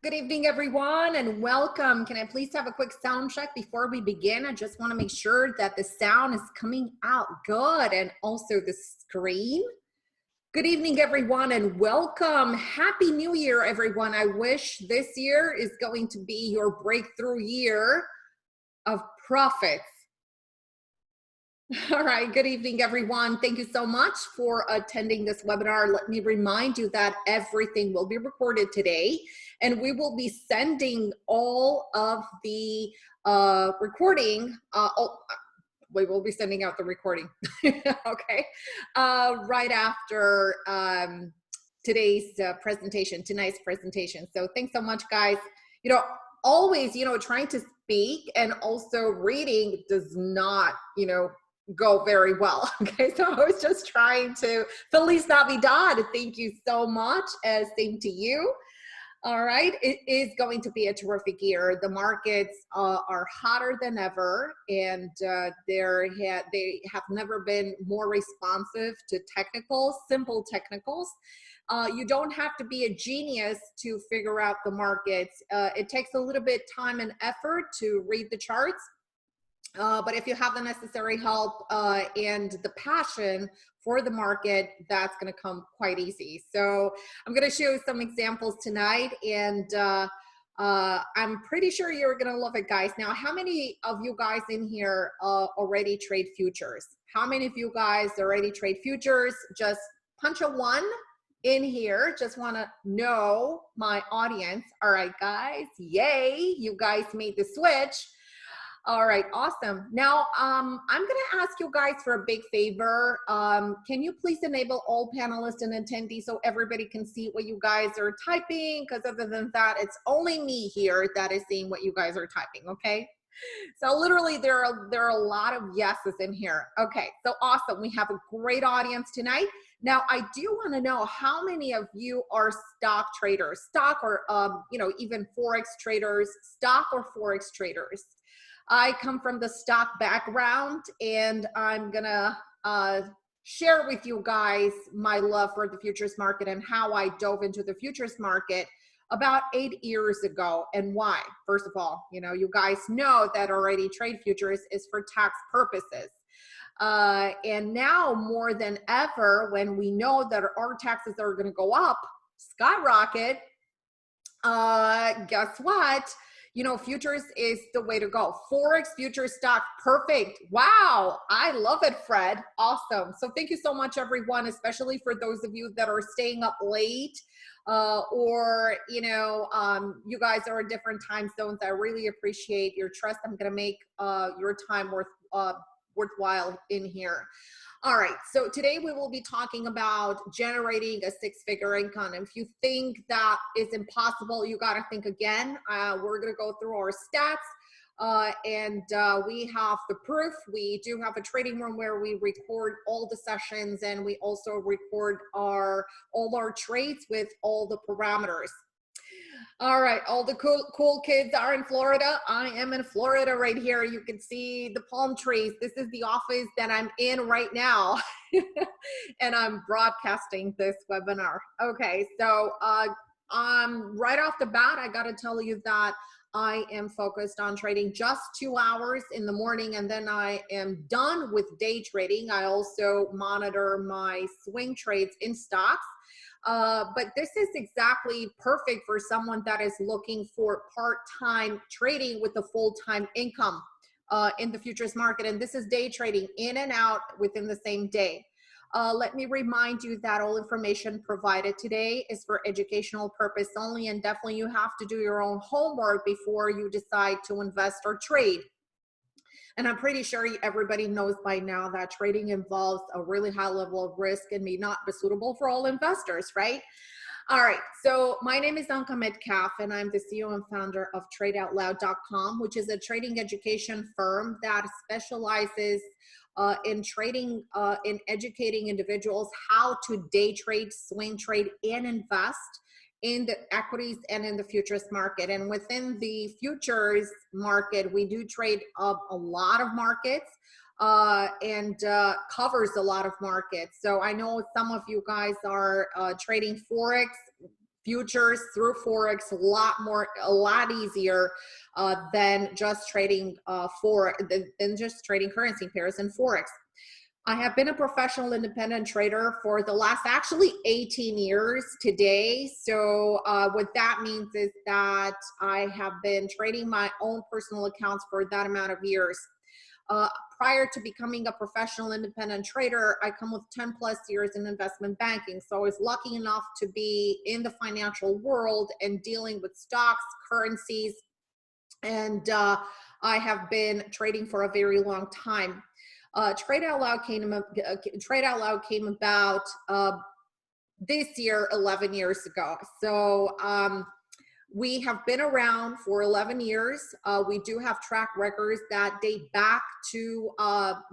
Good evening, everyone, and welcome. Can I please have a quick sound check before we begin? I just want to make sure that the sound is coming out good and also the screen. Good evening, everyone, and welcome. Happy New Year, everyone. I wish this year is going to be your breakthrough year of profits. All right, good evening, everyone. Thank you so much for attending this webinar. Let me remind you that everything will be recorded today, and we will be sending all of the recording. We will be sending out the recording, okay, right after tonight's presentation. So thanks so much, guys. Always, trying to speak and also reading does not, go very well. Okay, so I was just trying to Feliz Navidad. Thank you so much. Same to you. All right, it is going to be a terrific year. The markets are hotter than ever, and they have never been more responsive to simple technicals. You don't have to be a genius to figure out the markets. It takes a little bit time and effort to read the charts. But if you have the necessary help and the passion for the market, that's going to come quite easy. So I'm going to show some examples tonight, and I'm pretty sure you're going to love it, guys. Now, how many of you guys in here already trade futures? How many of you guys already trade futures? Just punch a 1 in here. Just want to know my audience. All right, guys. Yay. You guys made the switch. All right, awesome. Now, I'm going to ask you guys for a big favor. Can you please enable all panelists and attendees so everybody can see what you guys are typing? Because other than that, it's only me here that is seeing what you guys are typing, okay? So literally, there are a lot of yeses in here. Okay, so awesome. We have a great audience tonight. Now, I do want to know how many of you are stock traders, stock or, even Forex traders, stock or Forex traders. I come from the stock background, and I'm gonna share with you guys my love for the futures market and how I dove into the futures market about 8 years ago, and why. First of all, you guys know that already trade futures is for tax purposes. And now more than ever, when we know that our taxes are gonna go up, skyrocket, guess what? Futures is the way to go. Forex, futures, stock, perfect. Wow, I love it, Fred. Awesome. So thank you so much, everyone, especially for those of you that are staying up late, or you guys are in different time zones. I really appreciate your trust. I'm gonna make your time worthwhile in here. All right, so today we will be talking about generating a 6-figure income. If you think that is impossible, you got to think again. We're going to go through our stats, and we have the proof. We do have a trading room where we record all the sessions, and we also record all our trades with all the parameters. All right, all the cool kids are in Florida. I am in Florida right here. You can see the palm trees. This is the office that I'm in right now. And I'm broadcasting this webinar. Okay, so right off the bat, I gotta tell you that I am focused on trading just 2 hours in the morning, and then I am done with day trading. I also monitor my swing trades in stocks. But this is exactly perfect for someone that is looking for part-time trading with a full-time income in the futures market. And this is day trading in and out within the same day. Let me remind you that all information provided today is for educational purpose only, and definitely you have to do your own homework before you decide to invest or trade. And I'm pretty sure everybody knows by now that trading involves a really high level of risk and may not be suitable for all investors, right? All right, so my name is Anka Metcalf, and I'm the CEO and founder of TradeOutLoud.com, which is a trading education firm that specializes in trading, in educating individuals how to day trade, swing trade, and invest in the equities and in the futures market. And within the futures market, we do trade a lot of markets and covers a lot of markets. So I know some of you guys are trading Forex. futures through Forex a lot easier than just trading than just trading currency pairs in Forex. I have been a professional independent trader for the last actually 18 years today. So what that means is that I have been trading my own personal accounts for that amount of years. Prior to becoming a professional independent trader, I come with 10 plus years in investment banking. So I was lucky enough to be in the financial world and dealing with stocks, currencies, and I have been trading for a very long time. Trade Out Loud came about this year 11 years ago. So we have been around for 11 years. We do have track records that date back to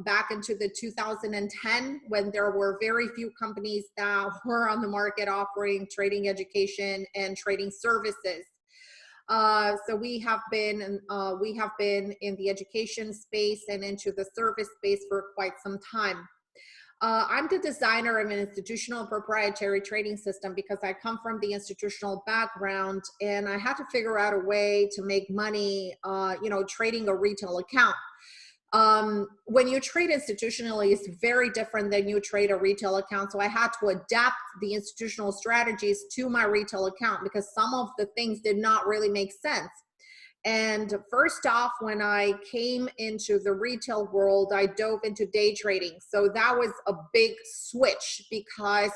back into the 2010, when there were very few companies that were on the market offering trading education and trading services. So we have been in the education space and into the service space for quite some time. I'm the designer of an institutional proprietary trading system because I come from the institutional background, and I had to figure out a way to make money, trading a retail account. When you trade institutionally, it's very different than you trade a retail account. So I had to adapt the institutional strategies to my retail account because some of the things did not really make sense. And first off, when I came into the retail world, I dove into day trading. So that was a big switch because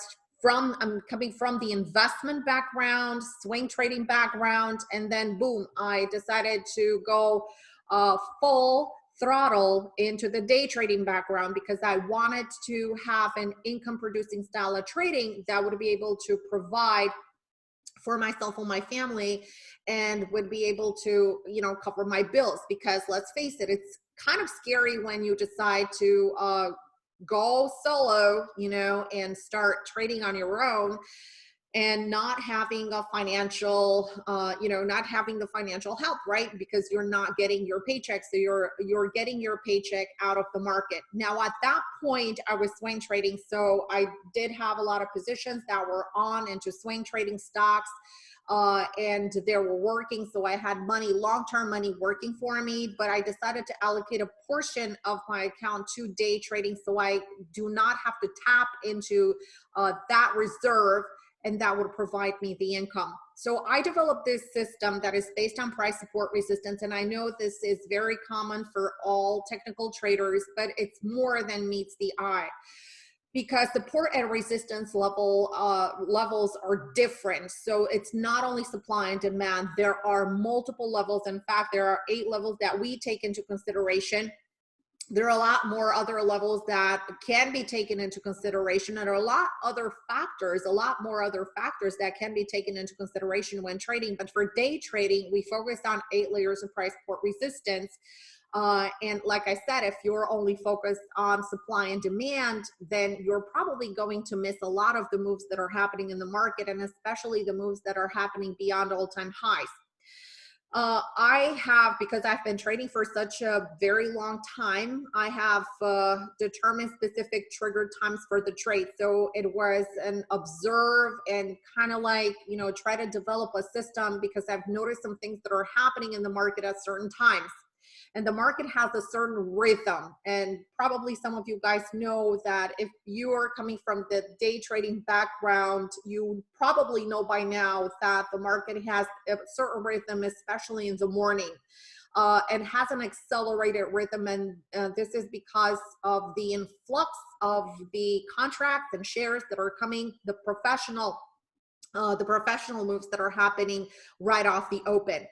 I'm coming from the investment background, swing trading background, and then boom, I decided to go full throttle into the day trading background because I wanted to have an income producing style of trading that would be able to provide for myself and my family and would be able to, cover my bills. Because let's face it, it's kind of scary when you decide to go solo, and start trading on your own and not having a financial, not having the financial help, right? Because you're not getting your paycheck. So you're getting your paycheck out of the market. Now, at that point, I was swing trading. So I did have a lot of positions that were on into swing trading stocks, and they were working. So I had money, long-term money working for me, but I decided to allocate a portion of my account to day trading so I do not have to tap into that reserve, and that would provide me the income. So I developed this system that is based on price support resistance. And I know this is very common for all technical traders, but it's more than meets the eye, because support and resistance levels are different. So it's not only supply and demand. There are multiple levels. In fact, there are 8 levels that we take into consideration. There are a lot more other levels that can be taken into consideration, and a lot more other factors that can be taken into consideration when trading. But for day trading, we focus on 8 layers of price support resistance. And like I said, if you're only focused on supply and demand, then you're probably going to miss a lot of the moves that are happening in the market, and especially the moves that are happening beyond all-time highs. Because I've been trading for such a very long time, I have determined specific trigger times for the trade. So it was an observe and kind of try to develop a system, because I've noticed some things that are happening in the market at certain times. And the market has a certain rhythm. And probably some of you guys know that if you are coming from the day trading background, you probably know by now that the market has a certain rhythm, especially in the morning, and has an accelerated rhythm. And this is because of the influx of the contracts and shares that are coming, the professional moves that are happening right off the open.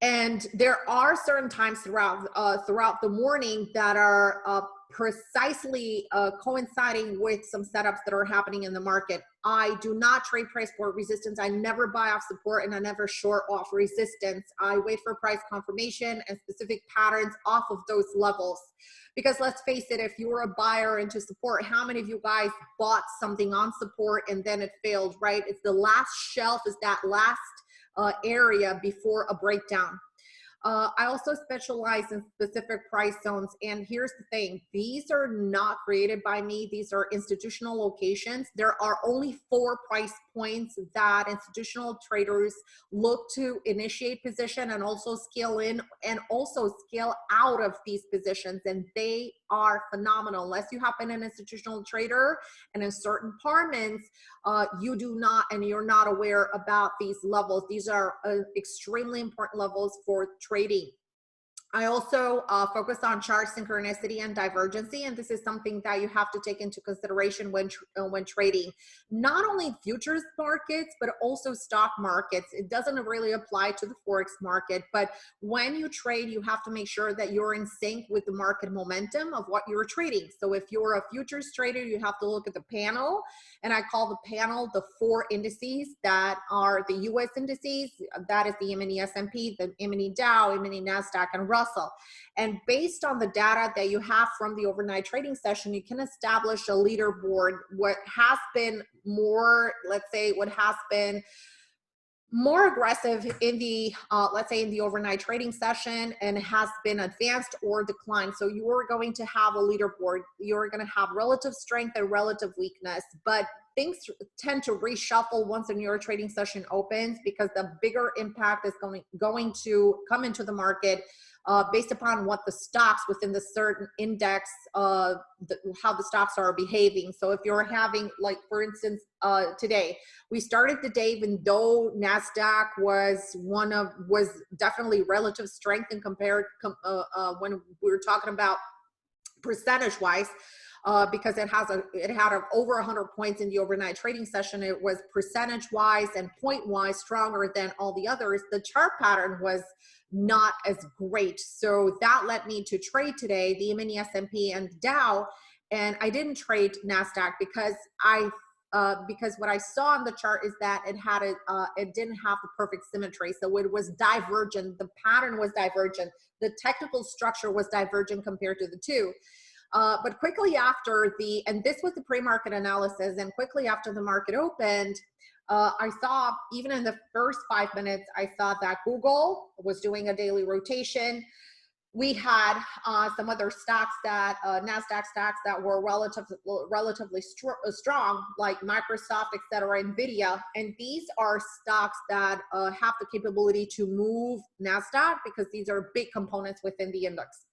And there are certain times throughout the morning that are precisely coinciding with some setups that are happening in the market. I do not trade price support resistance. I never buy off support, and I never short off resistance. I wait for price confirmation and specific patterns off of those levels. Because let's face it, if you were a buyer into support, how many of you guys bought something on support and then it failed, right? It's the last shelf, is that last area before a breakdown. I also specialize in specific price zones. And here's the thing, these are not created by me. These are institutional locations. There are only 4 price points that institutional traders look to initiate position and also scale in and also scale out of these positions. And they are phenomenal. Unless you have been an institutional trader and in certain departments, you do not, and you're not aware about these levels. These are extremely important levels for trading. I also focus on chart synchronicity and divergency, and this is something that you have to take into consideration when trading, not only futures markets, but also stock markets. It doesn't really apply to the Forex market, but when you trade, you have to make sure that you're in sync with the market momentum of what you're trading. So if you're a futures trader, you have to look at the panel, and I call the panel the 4 indices that are the US indices. That is the M&E S&P, the M&E Dow, M&E NASDAQ, and Russell. And based on the data that you have from the overnight trading session, you can establish a leaderboard. What has been more, let's say, what has been more aggressive in the, let's say in the overnight trading session and has been advanced or declined. So you're going to have a leaderboard. You're going to have relative strength and relative weakness, but things tend to reshuffle once a new trading session opens because the bigger impact is going to come into the market based upon what the stocks within the certain index, how the stocks are behaving. So if you're having, like, for instance, today, we started the day, even though NASDAQ was definitely relative strength and compared when we were talking about percentage wise, because it had over 100 points in the overnight trading session. It was percentage wise and point wise stronger than all the others. The chart pattern was not as great, so that led me to trade today the M&E S&P and Dow, and I didn't trade NASDAQ because what I saw on the chart is that it didn't have the perfect symmetry, so it was divergent. The pattern was divergent. The technical structure was divergent compared to the two. But quickly after and this was the pre-market analysis, and quickly after the market opened, I saw, even in the first 5 minutes, I saw that Google was doing a daily rotation. We had some other stocks that, NASDAQ stocks that were relatively strong, like Microsoft, et cetera, NVIDIA. And these are stocks that have the capability to move NASDAQ because these are big components within the index.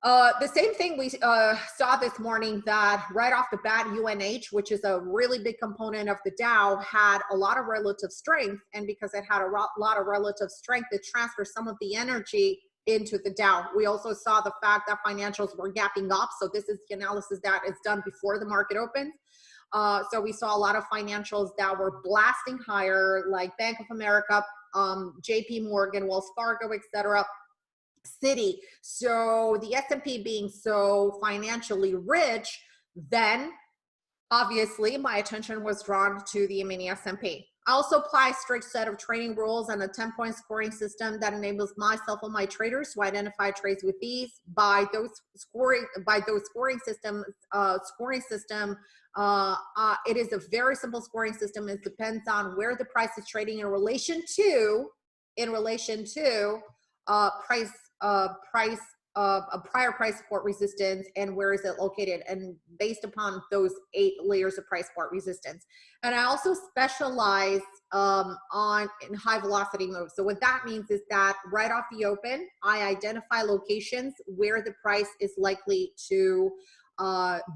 The same thing we saw this morning, that right off the bat, UNH, which is a really big component of the Dow, had a lot of relative strength. And because it had a lot of relative strength, it transferred some of the energy into the Dow. We also saw the fact that financials were gapping up. So this is the analysis that is done before the market opens. So we saw a lot of financials that were blasting higher, like Bank of America, JP Morgan, Wells Fargo, et cetera. City. So the S&P being so financially rich, then obviously my attention was drawn to the M&E S&P. I also apply a strict set of trading rules and a 10-point scoring system that enables myself and my traders to identify trades with ease. By those scoring systems, it is a very simple scoring system. It depends on where the price is trading in relation to a prior price support resistance, and where is it located, and based upon those 8 layers of price support resistance. And I also specialize in high velocity moves. So what that means is that right off the open, I identify locations where the price is likely to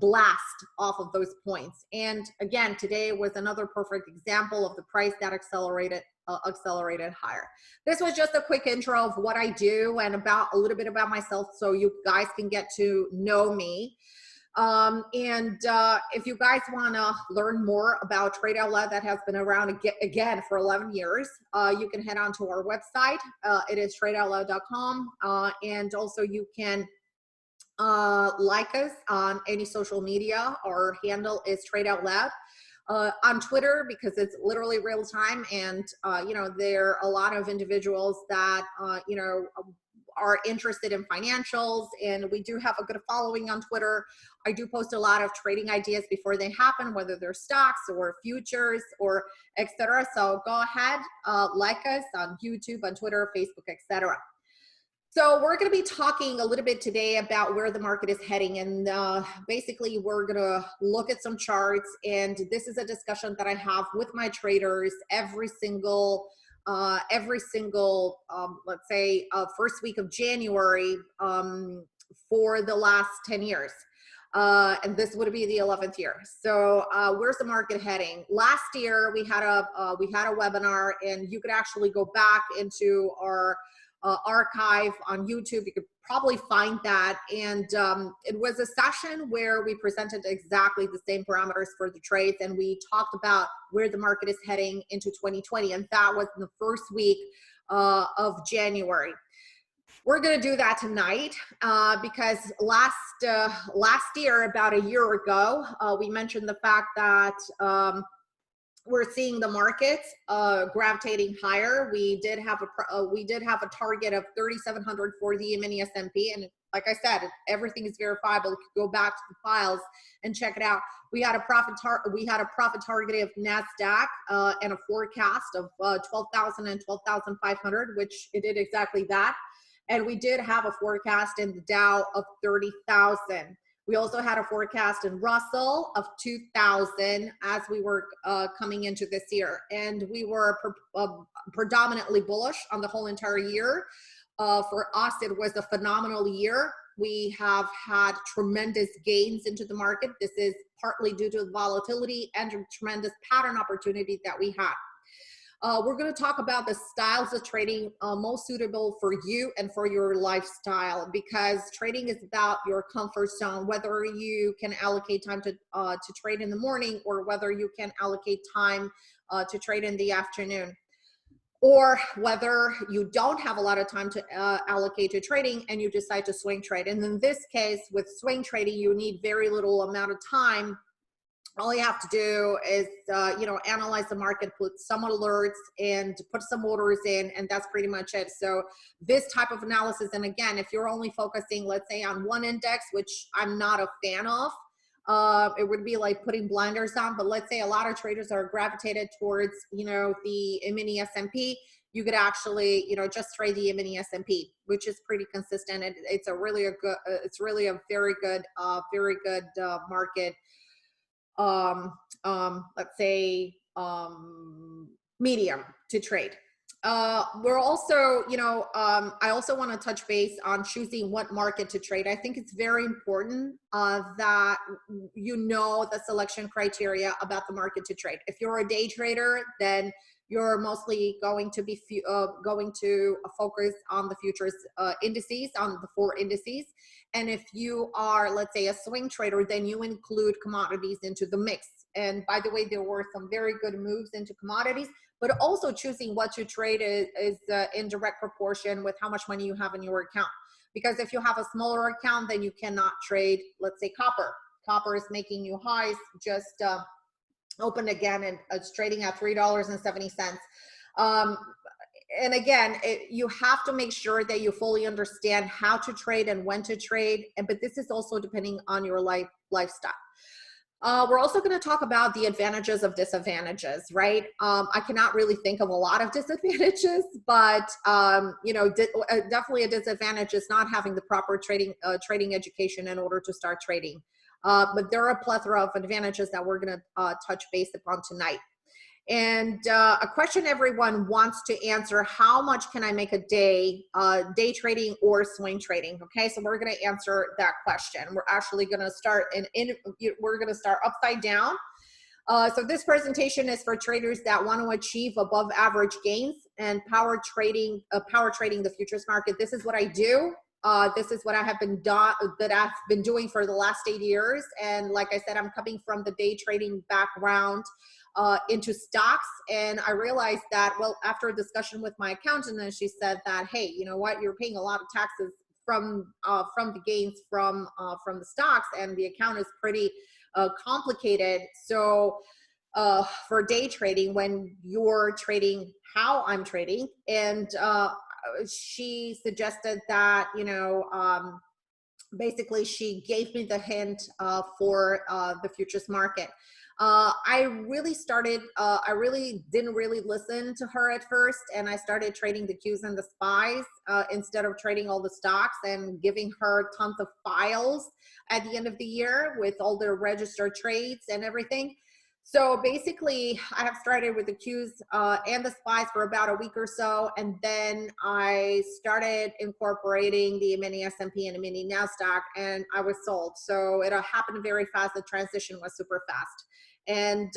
blast off of those points. And again, today was another perfect example of the price that accelerated higher. This was just a quick intro of what I do and about a little bit about myself, so you guys can get to know me. If you guys want to learn more about Trade Out Loud, that has been around again for 11 years, you can head on to our website. It is tradeoutloud.com, and also you can like us on any social media. Our handle is Trade Out Loud. On Twitter, because it's literally real time, and there are a lot of individuals that are interested in financials, and we do have a good following on Twitter. I do post a lot of trading ideas before they happen, whether they're stocks or futures or etc. So go ahead, like us on YouTube, on Twitter, Facebook, etc. So we're going to be talking a little bit today about where the market is heading, and basically we're going to look at some charts, and this is a discussion that I have with my traders every single let's say first week of January for the last 10 years. And this would be the 11th year. So where's the market heading? Last year we had a webinar, and you could actually go back into our archive on YouTube. You could probably find that. And it was a session where we presented exactly the same parameters for the trades, and we talked about where the market is heading into 2020. And that was in the first week of January. We're going to do that tonight because last year, about a year ago, we mentioned the fact that we're seeing the markets gravitating higher. We did have a target of 3,700 for the mini S&P, and like I said, everything is verifiable. You can go back to the files and check it out. We had a profit target of NASDAQ and a forecast of 12,000 and 12,500, which it did exactly that. And we did have a forecast in the Dow of 30,000. We also had a forecast in Russell of 2,000 as we were coming into this year. And we were predominantly bullish on the whole entire year. For us, it was a phenomenal year. We have had tremendous gains into the market. This is partly due to the volatility and a tremendous pattern opportunity that we had. We're going to talk about the styles of trading most suitable for you and for your lifestyle, because trading is about your comfort zone, whether you can allocate time to trade in the morning, or whether you can allocate time to trade in the afternoon, or whether you don't have a lot of time to allocate to trading and you decide to swing trade. And in this case, with swing trading, you need very little amount of time. All you have to do is, analyze the market, put some alerts, and put some orders in, and that's pretty much it. So this type of analysis, and again, if you're only focusing, let's say, on one index, which I'm not a fan of, it would be like putting blinders on. But let's say a lot of traders are gravitated towards, the mini S&P. You could actually, just trade the mini S&P, which is pretty consistent. It's really a very good market. Let's say medium to trade. We're also, I also want to touch base on choosing what market to trade. I think it's very important that the selection criteria about the market to trade. If you're a day trader, then you're mostly going to be focus on the futures indices, on the 4 indices. And if you are, let's say, a swing trader, then you include commodities into the mix. And by the way, there were some very good moves into commodities, but also choosing what to trade is in direct proportion with how much money you have in your account. Because if you have a smaller account, then you cannot trade, let's say, copper. Copper is making new highs, just opened again, and it's trading at $3.70. And again, you have to make sure that you fully understand how to trade and when to trade. But this is also depending on your lifestyle. We're also going to talk about the advantages of disadvantages, right? I cannot really think of a lot of disadvantages, but definitely a disadvantage is not having the proper trading education in order to start trading. But there are a plethora of advantages that we're going to touch base upon tonight. And a question everyone wants to answer: how much can I make a day, day trading or swing trading? Okay, so we're going to answer that question. We're actually going to start we're going to start upside down. So this presentation is for traders that want to achieve above average gains and power trading the futures market. This is what I do. This is what I have been doing for the last 8 years. And like I said, I'm coming from the day trading background into stocks. And I realized that, well, after a discussion with my accountant, and she said that, hey, you know what, you're paying a lot of taxes from the gains from the stocks, and the account is pretty complicated. So for day trading, when you're trading how I'm trading, and she suggested that, basically she gave me the hint for the futures market. I really didn't really listen to her at first, and I started trading the Qs and the SPYs instead of trading all the stocks and giving her tons of files at the end of the year with all the registered trades and everything. So basically, I have started with the Qs and the SPYs for about a week or so, and then I started incorporating the mini S&P and the mini NASDAQ, and I was sold. So it happened very fast. The transition was super fast. And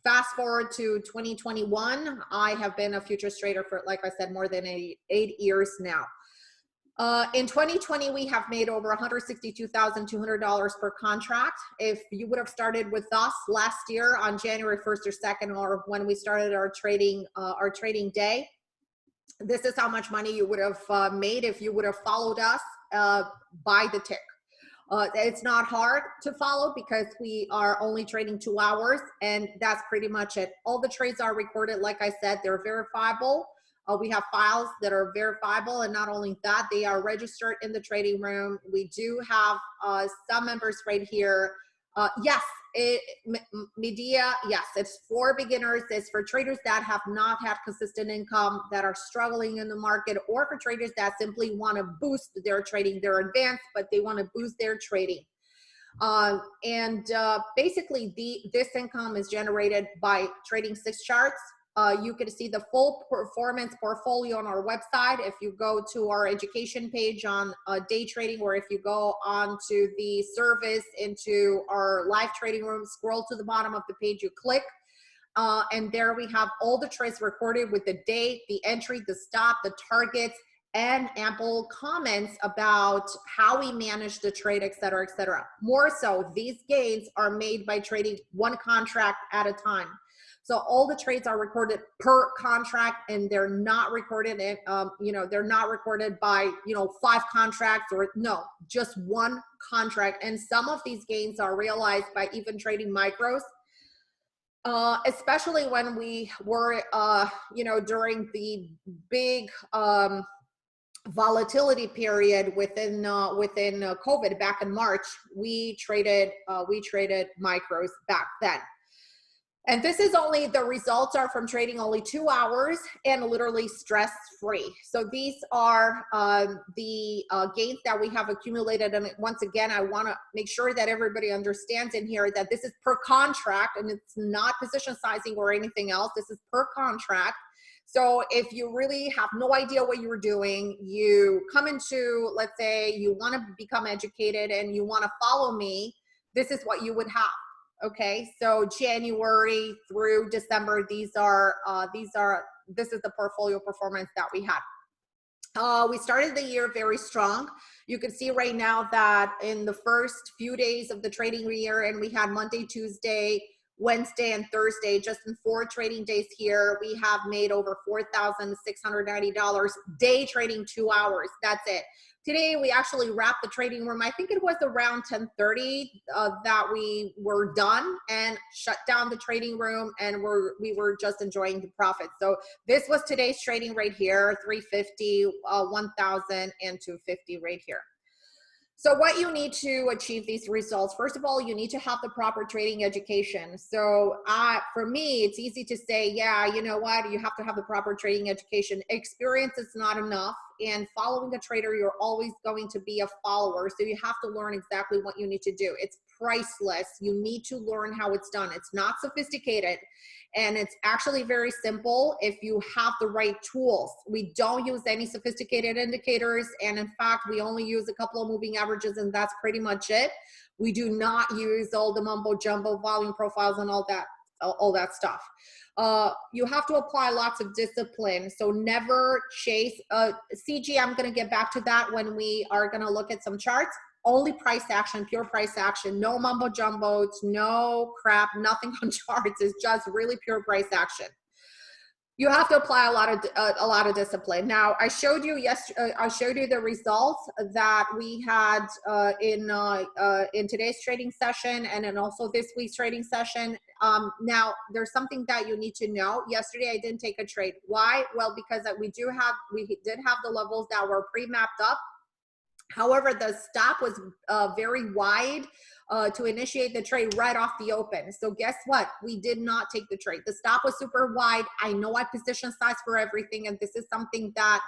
fast forward to 2021, I have been a futures trader for, like I said, more than 8 years now. In 2020, we have made over $162,200 per contract. If you would have started with us last year on January 1st or 2nd, or when we started our trading day, this is how much money you would have made if you would have followed us by the tick. It's not hard to follow because we are only trading 2 hours, and that's pretty much it. All the trades are recorded. Like I said, they're verifiable. We have files that are verifiable, and not only that, they are registered in the trading room. We do have some members right here. Yes, media, yes, it's for beginners. It's for traders that have not had consistent income, that are struggling in the market, or for traders that simply want to boost their trading. They're advanced, but they want to boost their trading. Basically, this income is generated by trading 6 charts. You can see the full performance portfolio on our website. If you go to our education page on day trading, or if you go on to the service into our live trading room, scroll to the bottom of the page, you click, and there we have all the trades recorded with the date, the entry, the stop, the targets, and ample comments about how we manage the trade, et cetera, et cetera. More so, these gains are made by trading 1 contract at a time. So all the trades are recorded per contract, and they're not recorded in, they're not recorded by, 5 contracts, or no, just 1 contract. And some of these gains are realized by even trading micros, especially when we were, during the big volatility period within COVID back in March. We traded micros back then. And this is only, the results are from trading only 2 hours and literally stress-free. So these are the gains that we have accumulated. And once again, I want to make sure that everybody understands in here that this is per contract, and it's not position sizing or anything else. This is per contract. So if you really have no idea what you're doing, you come into, let's say you want to become educated and you want to follow me, this is what you would have. Okay, so January through December, this is the portfolio performance that we had. We started the year very strong. You can see right now that in the first few days of the trading year, and we had Monday, Tuesday, Wednesday, and Thursday, just in 4 trading days here, we have made over $4,690 day trading 2 hours. That's it. Today, we actually wrapped the trading room. I think it was around 10:30 that we were done and shut down the trading room, and we were just enjoying the profit. So this was today's trading right here, 350, 1,000, and 250 right here. So what you need to achieve these results, first of all, you need to have the proper trading education. So for me, it's easy to say, yeah, you know what, you have to have the proper trading education. Experience is not enough. And following a trader, you're always going to be a follower. So you have to learn exactly what you need to do. It's priceless. You need to learn how it's done. It's not sophisticated. And it's actually very simple if you have the right tools. We don't use any sophisticated indicators. And in fact, we only use a couple of moving averages, and that's pretty much it. We do not use all the mumbo jumbo volume profiles and all that stuff. You have to apply lots of discipline. So never chase CG. I'm going to get back to that when we are going to look at some charts. Only price action, pure price action, no mumbo jumbo, no crap, nothing on charts. It's just really pure price action. You have to apply a lot of discipline. Now, I showed you the results that we had in today's trading session, and then also this week's trading session. Now, there's something that you need to know. Yesterday, I didn't take a trade. Why? Well, because we did have the levels that were pre-mapped up. However, the stop was very wide to initiate the trade right off the open. So guess what? We did not take the trade. The stop was super wide. I know I position size for everything, and this is something that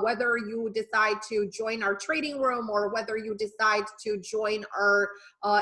whether you decide to join our trading room or whether you decide to join our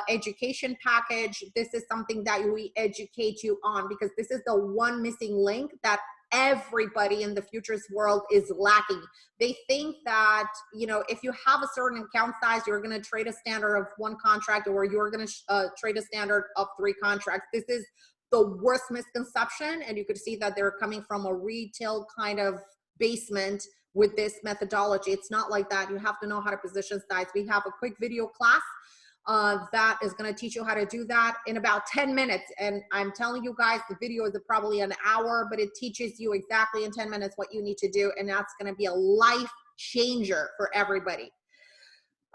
education package, this is something that we educate you on, because this is the one missing link that everybody in the futures world is lacking. They think that, you know, if you have a certain account size, you're going to trade a standard of one contract, or you're going to trade a standard of 3 contracts. This is the worst misconception, and you could see that they're coming from a retail kind of basement with this methodology. It's not like that. You have to know how to position size. We have a quick video class that is going to teach you how to do that in about 10 minutes. And I'm telling you guys, the video is probably an hour, but it teaches you exactly in 10 minutes what you need to do. And that's going to be a life changer for everybody.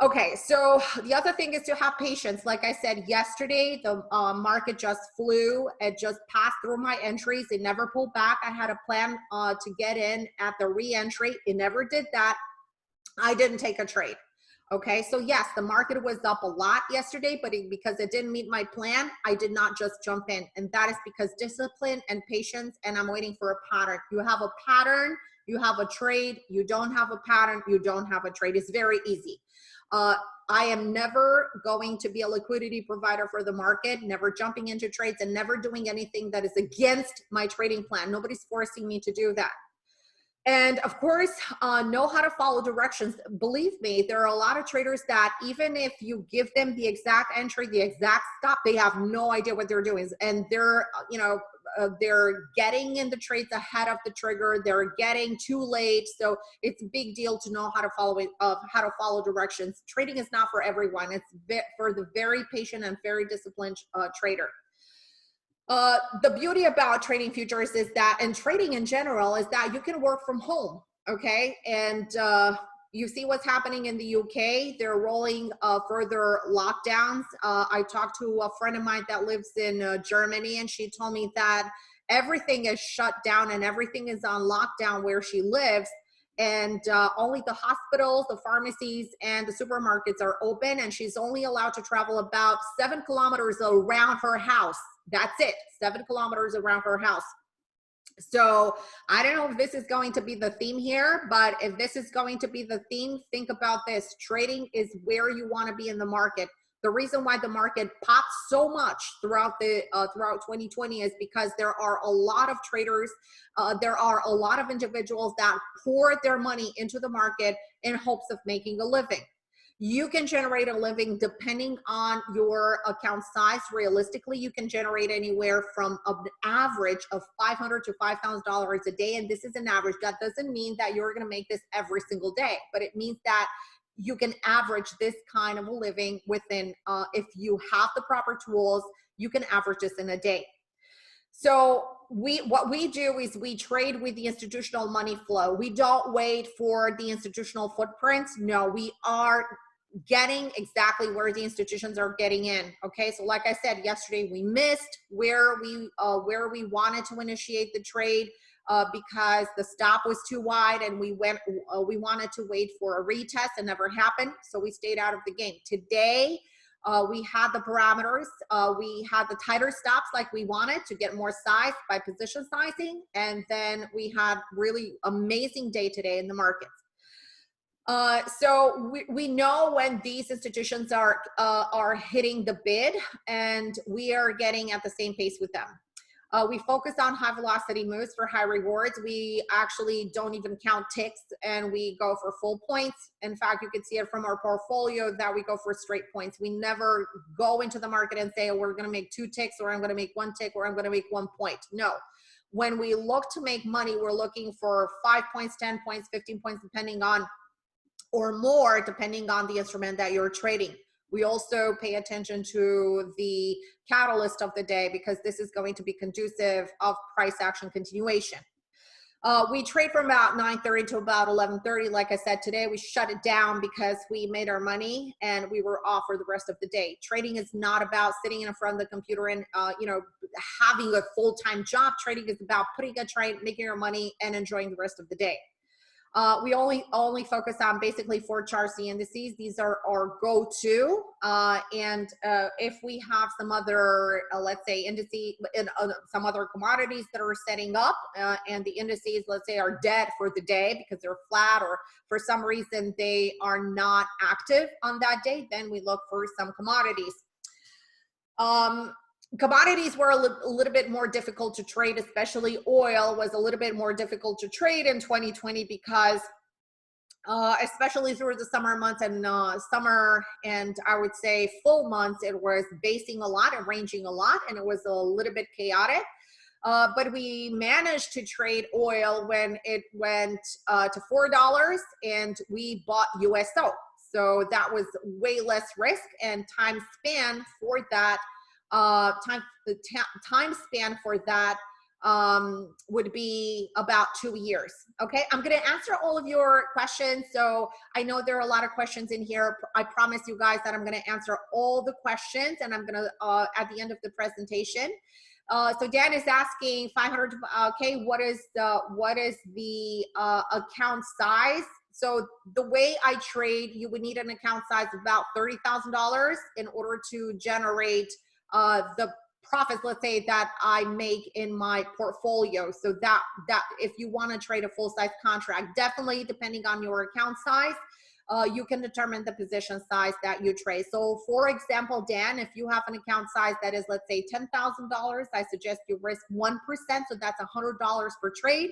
Okay, so the other thing is to have patience. Like I said yesterday, the market just flew. It just passed through my entries. It never pulled back. I had a plan to get in at the re-entry. It never did that. I didn't take a trade. Okay, so yes, the market was up a lot yesterday, but because it didn't meet my plan, I did not just jump in. And that is because discipline and patience, and I'm waiting for a pattern. You have a pattern, you have a trade. You don't have a pattern, you don't have a trade. It's very easy. I am never going to be a liquidity provider for the market, never jumping into trades, and never doing anything that is against my trading plan. Nobody's forcing me to do that. And of course, know how to follow directions. Believe me, there are a lot of traders that even if you give them the exact entry, the exact stop, they have no idea what they're doing. And they're, you know, they're getting in the trades ahead of the trigger. They're getting too late. So it's a big deal to know how to follow directions. Trading is not for everyone. It's for the very patient and very disciplined trader. The beauty about trading futures is that, and trading in general, is that you can work from home, okay? And you see what's happening in the UK. They're rolling further lockdowns. I talked to a friend of mine that lives in Germany, and she told me that everything is shut down and everything is on lockdown where she lives. And only the hospitals, the pharmacies, and the supermarkets are open, and she's only allowed to travel about 7 kilometers around her house. That's it, 7 kilometers around her house. So I don't know if this is going to be the theme here, but if this is going to be the theme, think about this. Trading is where you want to be in the market. The reason why the market popped so much throughout 2020 is because there are a lot of traders, there are a lot of individuals that pour their money into the market in hopes of making a living. You can generate a living depending on your account size. Realistically, you can generate anywhere from an average of $500 to $5,000 a day. And this is an average. That doesn't mean that you're going to make this every single day, but it means that you can average this kind of a living within, if you have the proper tools, you can average this in a day. So what we do is we trade with the institutional money flow. We don't wait for the institutional footprint. No, we are getting exactly where the institutions are getting in. Okay, so like I said yesterday, we missed where we wanted to initiate the trade because the stop was too wide, and we wanted to wait for a retest, and never happened. So we stayed out of the game. Today, we had the parameters. We had the tighter stops like we wanted to get more size by position sizing. And then we had really amazing day today in the markets. So we know when these institutions are hitting the bid, and we are getting at the same pace with them. We focus on high velocity moves for high rewards. We actually don't even count ticks, and we go for full points. In fact, you can see it from our portfolio that we go for straight points. We never go into the market and say, oh, we're going to make 2 ticks, or I'm going to make 1 tick, or I'm going to make 1 point. No. When we look to make money, we're looking for 5 points, 10 points, 15 points, depending on, or more, depending on the instrument that you're trading. We also pay attention to the catalyst of the day, because this is going to be conducive of price action continuation. We trade from about 9:30 to about 11:30. Like I said, today we shut it down because we made our money and we were off for the rest of the day. Trading is not about sitting in front of the computer and having a full-time job. Trading is about putting a trade, making your money, and enjoying the rest of the day. We only focus on basically 4 charts, the indices. These are our go-to. And if we have some other, let's say, indices, some other commodities that are setting up, and the indices, let's say, are dead for the day because they're flat, or for some reason they are not active on that day, then we look for some commodities. Commodities were a little bit more difficult to trade, especially oil was a little bit more difficult to trade in 2020 because especially through the summer months and summer and I would say full months, it was basing a lot and ranging a lot, and it was a little bit chaotic. But we managed to trade oil when it went to $4, and we bought USO. So that was way less risk, and time span for that time span for that would be about 2 years. Okay, I'm going to answer all of your questions. So I know there are a lot of questions in here. I promise you guys that I'm going to answer all the questions, and I'm going to at the end of the presentation. So Dan is asking 500K. What is the account size? So the way I trade, you would need an account size of about $30,000 in order to generate the profits, let's say, that I make in my portfolio. So that if you want to trade a full size contract, definitely depending on your account size, you can determine the position size that you trade. So for example, Dan, if you have an account size that is, let's say, $10,000, I suggest you risk 1%. So that's $100 per trade.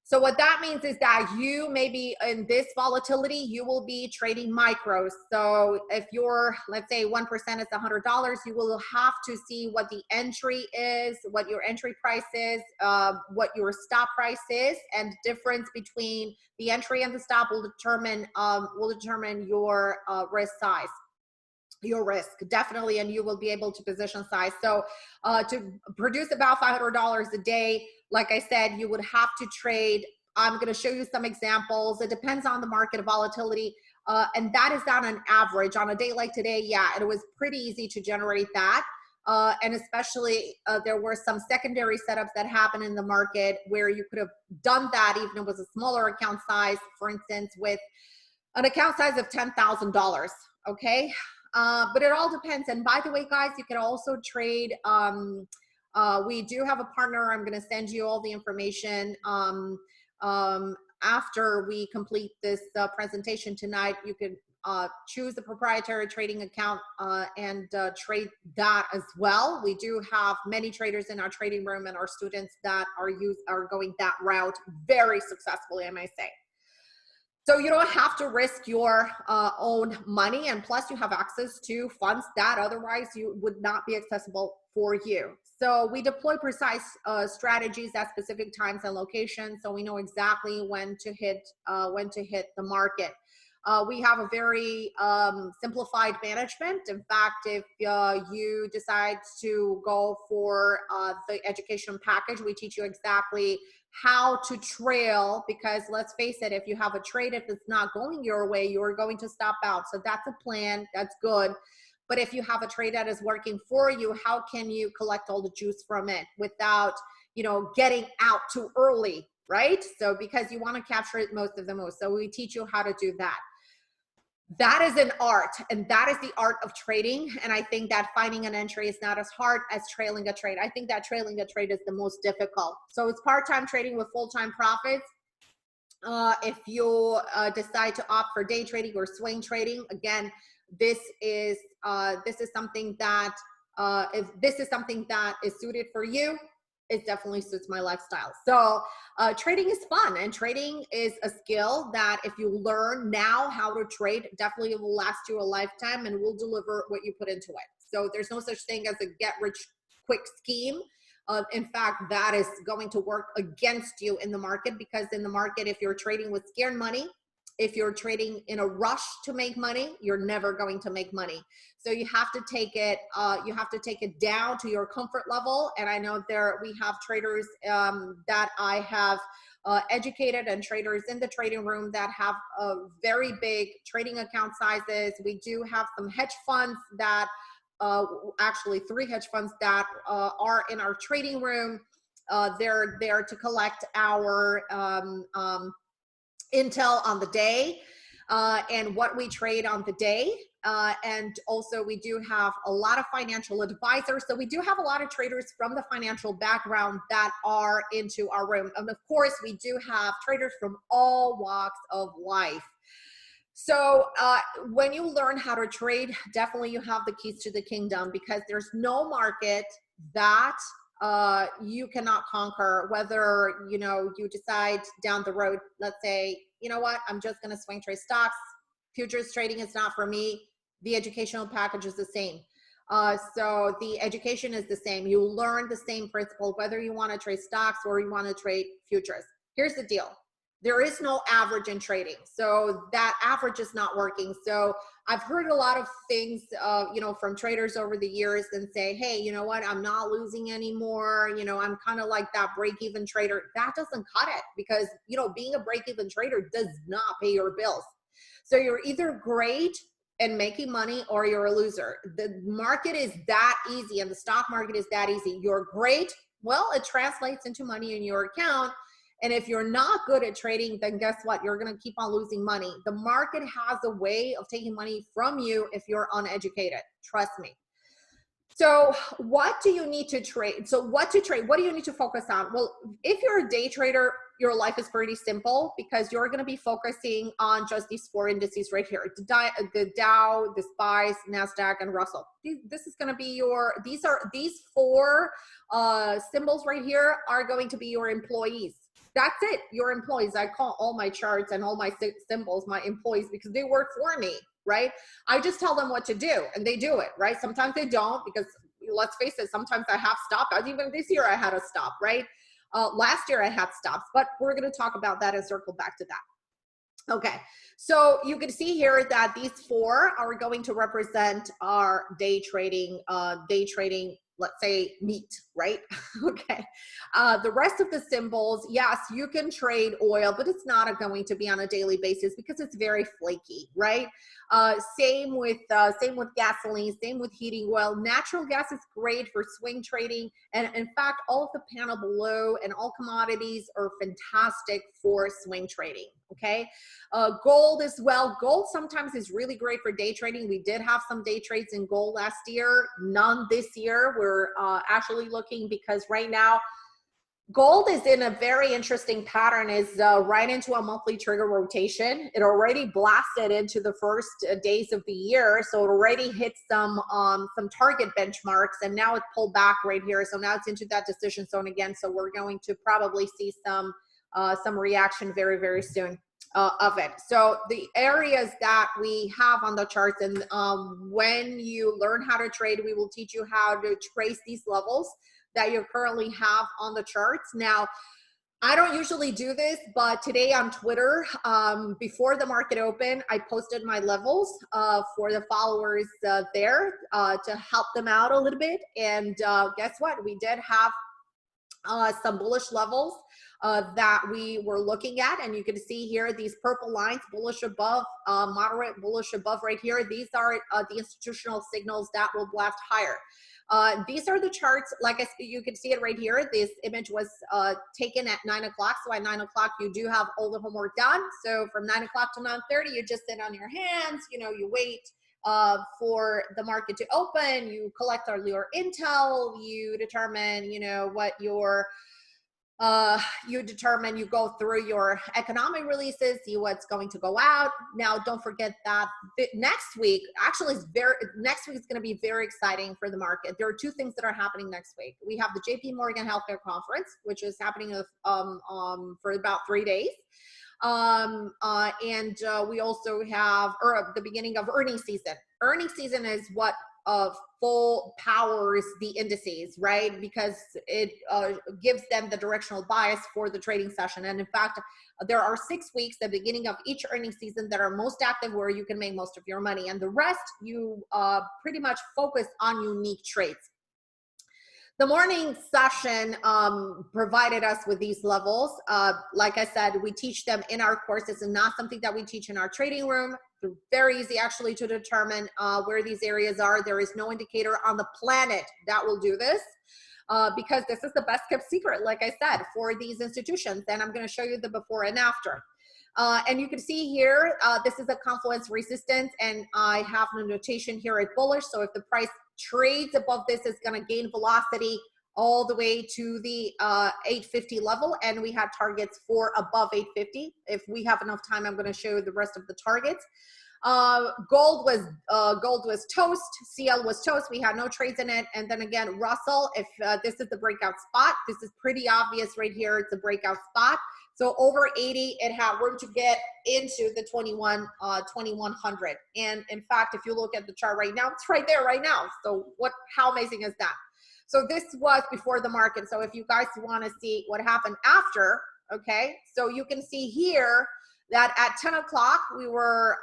So what that means is that you maybe in this volatility, you will be trading micros. So if your, let's say 1% is $100, you will have to see what the entry is, what your entry price is, what your stop price is, and difference between the entry and the stop will determine your risk size. Your risk, definitely, and you will be able to position size. So to produce about $500 a day, like I said, you would have to trade. I'm going to show you some examples. It depends on the market volatility, and that is on an average. On a day like today, yeah, it was pretty easy to generate that. And especially there were some secondary setups that happened in the market where you could have done that even if it was a smaller account size, for instance, with an account size of $10,000, okay? But it all depends. And by the way, guys, you can also trade. We do have a partner. I'm going to send you all the information after we complete this presentation tonight. You can choose the proprietary trading account and trade that as well. We do have many traders in our trading room and our students that are going that route very successfully, I may say. So you don't have to risk your own money, and plus you have access to funds that otherwise you would not be accessible for you. So we deploy precise strategies at specific times and locations, so we know exactly when to hit the market. We have a very simplified management. In fact, if you decide to go for the education package, we teach you exactly how to trail, because let's face it, if you have a trade, if it's not going your way, you're going to stop out. So that's a plan, that's good. But if you have a trade that is working for you, how can you collect all the juice from it without, getting out too early, right? So because you want to capture it most of the most. So we teach you how to do that. That is an art, and that is the art of trading. And I think that finding an entry is not as hard as trailing a trade. I think that trailing a trade is the most difficult. So it's part-time trading with full-time profits. If you decide to opt for day trading or swing trading, again, this is something that if this is something that is suited for you, it definitely suits my lifestyle. So trading is fun, and trading is a skill that if you learn now how to trade, definitely it will last you a lifetime and will deliver what you put into it. So there's no such thing as a get rich quick scheme. In fact, that is going to work against you in the market, because in the market, if you're trading with scared money, if you're trading in a rush to make money, you're never going to make money. So you have to take it, down to your comfort level. And I know we have traders that I have educated, and traders in the trading room that have very big trading account sizes. We do have some hedge funds that actually 3 hedge funds that are in our trading room. They're there to collect our intel on the day, and what we trade on the day. And also we do have a lot of financial advisors. So we do have a lot of traders from the financial background that are into our room. And of course, we do have traders from all walks of life. So when you learn how to trade, definitely you have the keys to the kingdom, because there's no market that you cannot conquer. Whether, you know, you decide down the road, let's say, you know what, I'm just going to swing trade stocks. Futures trading is not for me. The educational package is the same. So the education is the same. You learn the same principle, whether you want to trade stocks or you want to trade futures. Here's the deal. There is no average in trading. So that average is not working. So I've heard a lot of things, you know, from traders over the years and say, hey, you know what, I'm not losing anymore. You know, I'm kind of like that break-even trader. That doesn't cut it, because, you know, being a break-even trader does not pay your bills. So you're either great and making money, or you're a loser. The market is that easy, and the stock market is that easy. You're great, well, it translates into money in your account. And if you're not good at trading, then guess what? You're going to keep on losing money. The market has a way of taking money from you if you're uneducated. Trust me. So what do you need to trade? So what to trade? What do you need to focus on? Well, if you're a day trader, your life is pretty simple, because you're going to be focusing on just these 4 indices right here: the Dow, the SPY, NASDAQ, and Russell. This is going to be your, these 4 symbols right here are going to be your employees. That's it, your employees. I call all my charts and all my symbols my employees, because they work for me, right? I just tell them what to do and they do it, right? Sometimes they don't, because let's face it, sometimes I have stop. Even this year I had a stop, right? Last year I had stops, but we're going to talk about that and circle back to that. Okay, so you can see here that these 4 are going to represent our day trading, let's say meat, right? Okay. The rest of the symbols, yes, you can trade oil, but it's not going to be on a daily basis because it's very flaky, right? Same with gasoline, same with heating oil. Natural gas is great for swing trading, and in fact, all of the panel below and all commodities are fantastic for swing trading. Okay, gold as well. Gold sometimes is really great for day trading. We did have some day trades in gold last year, none this year. We're actually looking, because right now gold is in a very interesting pattern, is right into a monthly trigger rotation. It already blasted into the first days of the year, so it already hit some target benchmarks, and now it pulled back right here. So now it's into that decision zone again. So we're going to probably see some reaction very, very soon of it. So the areas that we have on the charts, and when you learn how to trade, we will teach you how to trace these levels that you currently have on the charts. Now, I don't usually do this, but today on Twitter, before the market opened, I posted my levels for the followers there to help them out a little bit. And guess what? We did have some bullish levels that we were looking at, and you can see here these purple lines: bullish above, moderate bullish above right here. These are the institutional signals that will blast higher. These are the charts. Like you can see it right here. This image was taken at 9 o'clock. So at 9 o'clock, you do have all the homework done. So from 9 o'clock to 9:30, you just sit on your hands. You know, you wait for the market to open. You collect all your intel. You determine, you know, what your you go through your economic releases, see what's going to go out. Now, don't forget that next week, actually next week is going to be very exciting for the market. There are 2 things that are happening next week. We have the JP Morgan Healthcare Conference, which is happening for about 3 days. And we also have the beginning of earnings season. Earnings season is what full powers the indices, right? Because it gives them the directional bias for the trading session. And in fact, there are 6 weeks at the beginning of each earnings season that are most active, where you can make most of your money. And the rest, you pretty much focus on unique trades. The morning session provided us with these levels. Like I said, we teach them in our courses, and not something that we teach in our trading room. They're very easy actually to determine where these areas are. There is no indicator on the planet that will do this, because this is the best kept secret, like I said, for these institutions. And I'm going to show you the before and after. And you can see here, this is a confluence resistance, and I have a notation here at bullish. So if the price trades above this, it's going to gain velocity all the way to the 850 level, and we had targets for above 850. If we have enough time, I'm going to show you the rest of the targets. Gold was toast, CL was toast. We had no trades in it. And then again, Russell, if this is the breakout spot, this is pretty obvious right here. It's a breakout spot. So over 80, it had room to get into the 2100. And in fact, if you look at the chart right now, it's right there right now. So how amazing is that? So this was before the market. So if you guys want to see what happened after, okay, so you can see here that at 10 o'clock, we were,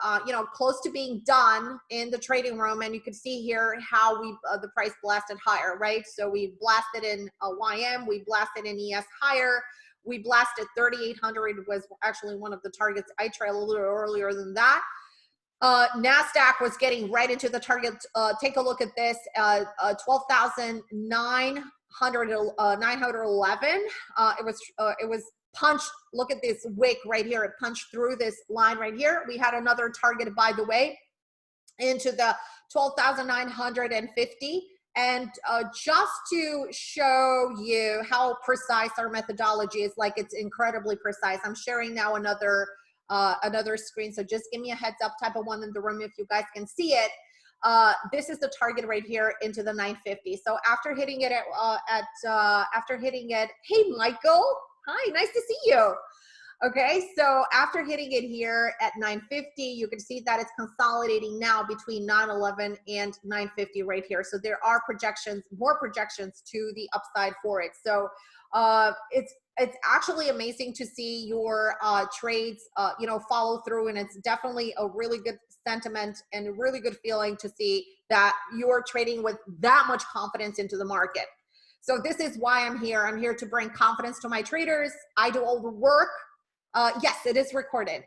close to being done in the trading room. And you can see here how the price blasted higher, right? So we blasted in YM, we blasted in ES higher. We blasted 3,800 was actually one of the targets I trailed a little earlier than that. NASDAQ was getting right into the target. Take a look at this, 12,911. It was punched. Look at this wick right here. It punched through this line right here. We had another target, by the way, into the 12,950. And just to show you how precise our methodology is, like it's incredibly precise. I'm sharing now another screen. So just give me a heads up, type of one in the room if you guys can see it. This is the target right here into the 950. So after hitting it hey, Michael, hi, nice to see you. Okay, so after hitting it here at 950, you can see that it's consolidating now between 911 and 950 right here. So there are more projections to the upside for it. So it's actually amazing to see your trades, follow through, and it's definitely a really good sentiment and a really good feeling to see that you're trading with that much confidence into the market. So this is why I'm here. I'm here to bring confidence to my traders. I do all the work. Yes, it is recorded.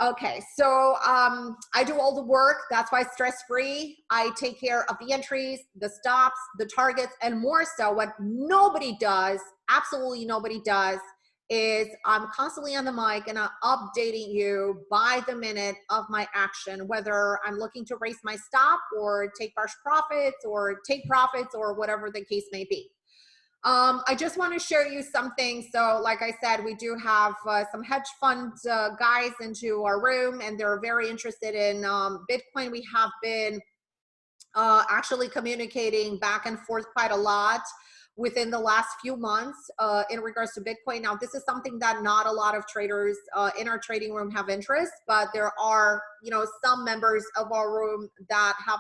Okay, so I do all the work. That's why stress-free. I take care of the entries, the stops, the targets, and more so what nobody does, absolutely nobody does, is I'm constantly on the mic and I'm updating you by the minute of my action, whether I'm looking to raise my stop or take partial profits or take profits or whatever the case may be. I just want to show you something. So like I said, we do have some hedge fund guys into our room, and they're very interested in Bitcoin. We have been actually communicating back and forth quite a lot within the last few months in regards to Bitcoin. Now, this is something that not a lot of traders in our trading room have interest, but there are, some members of our room that have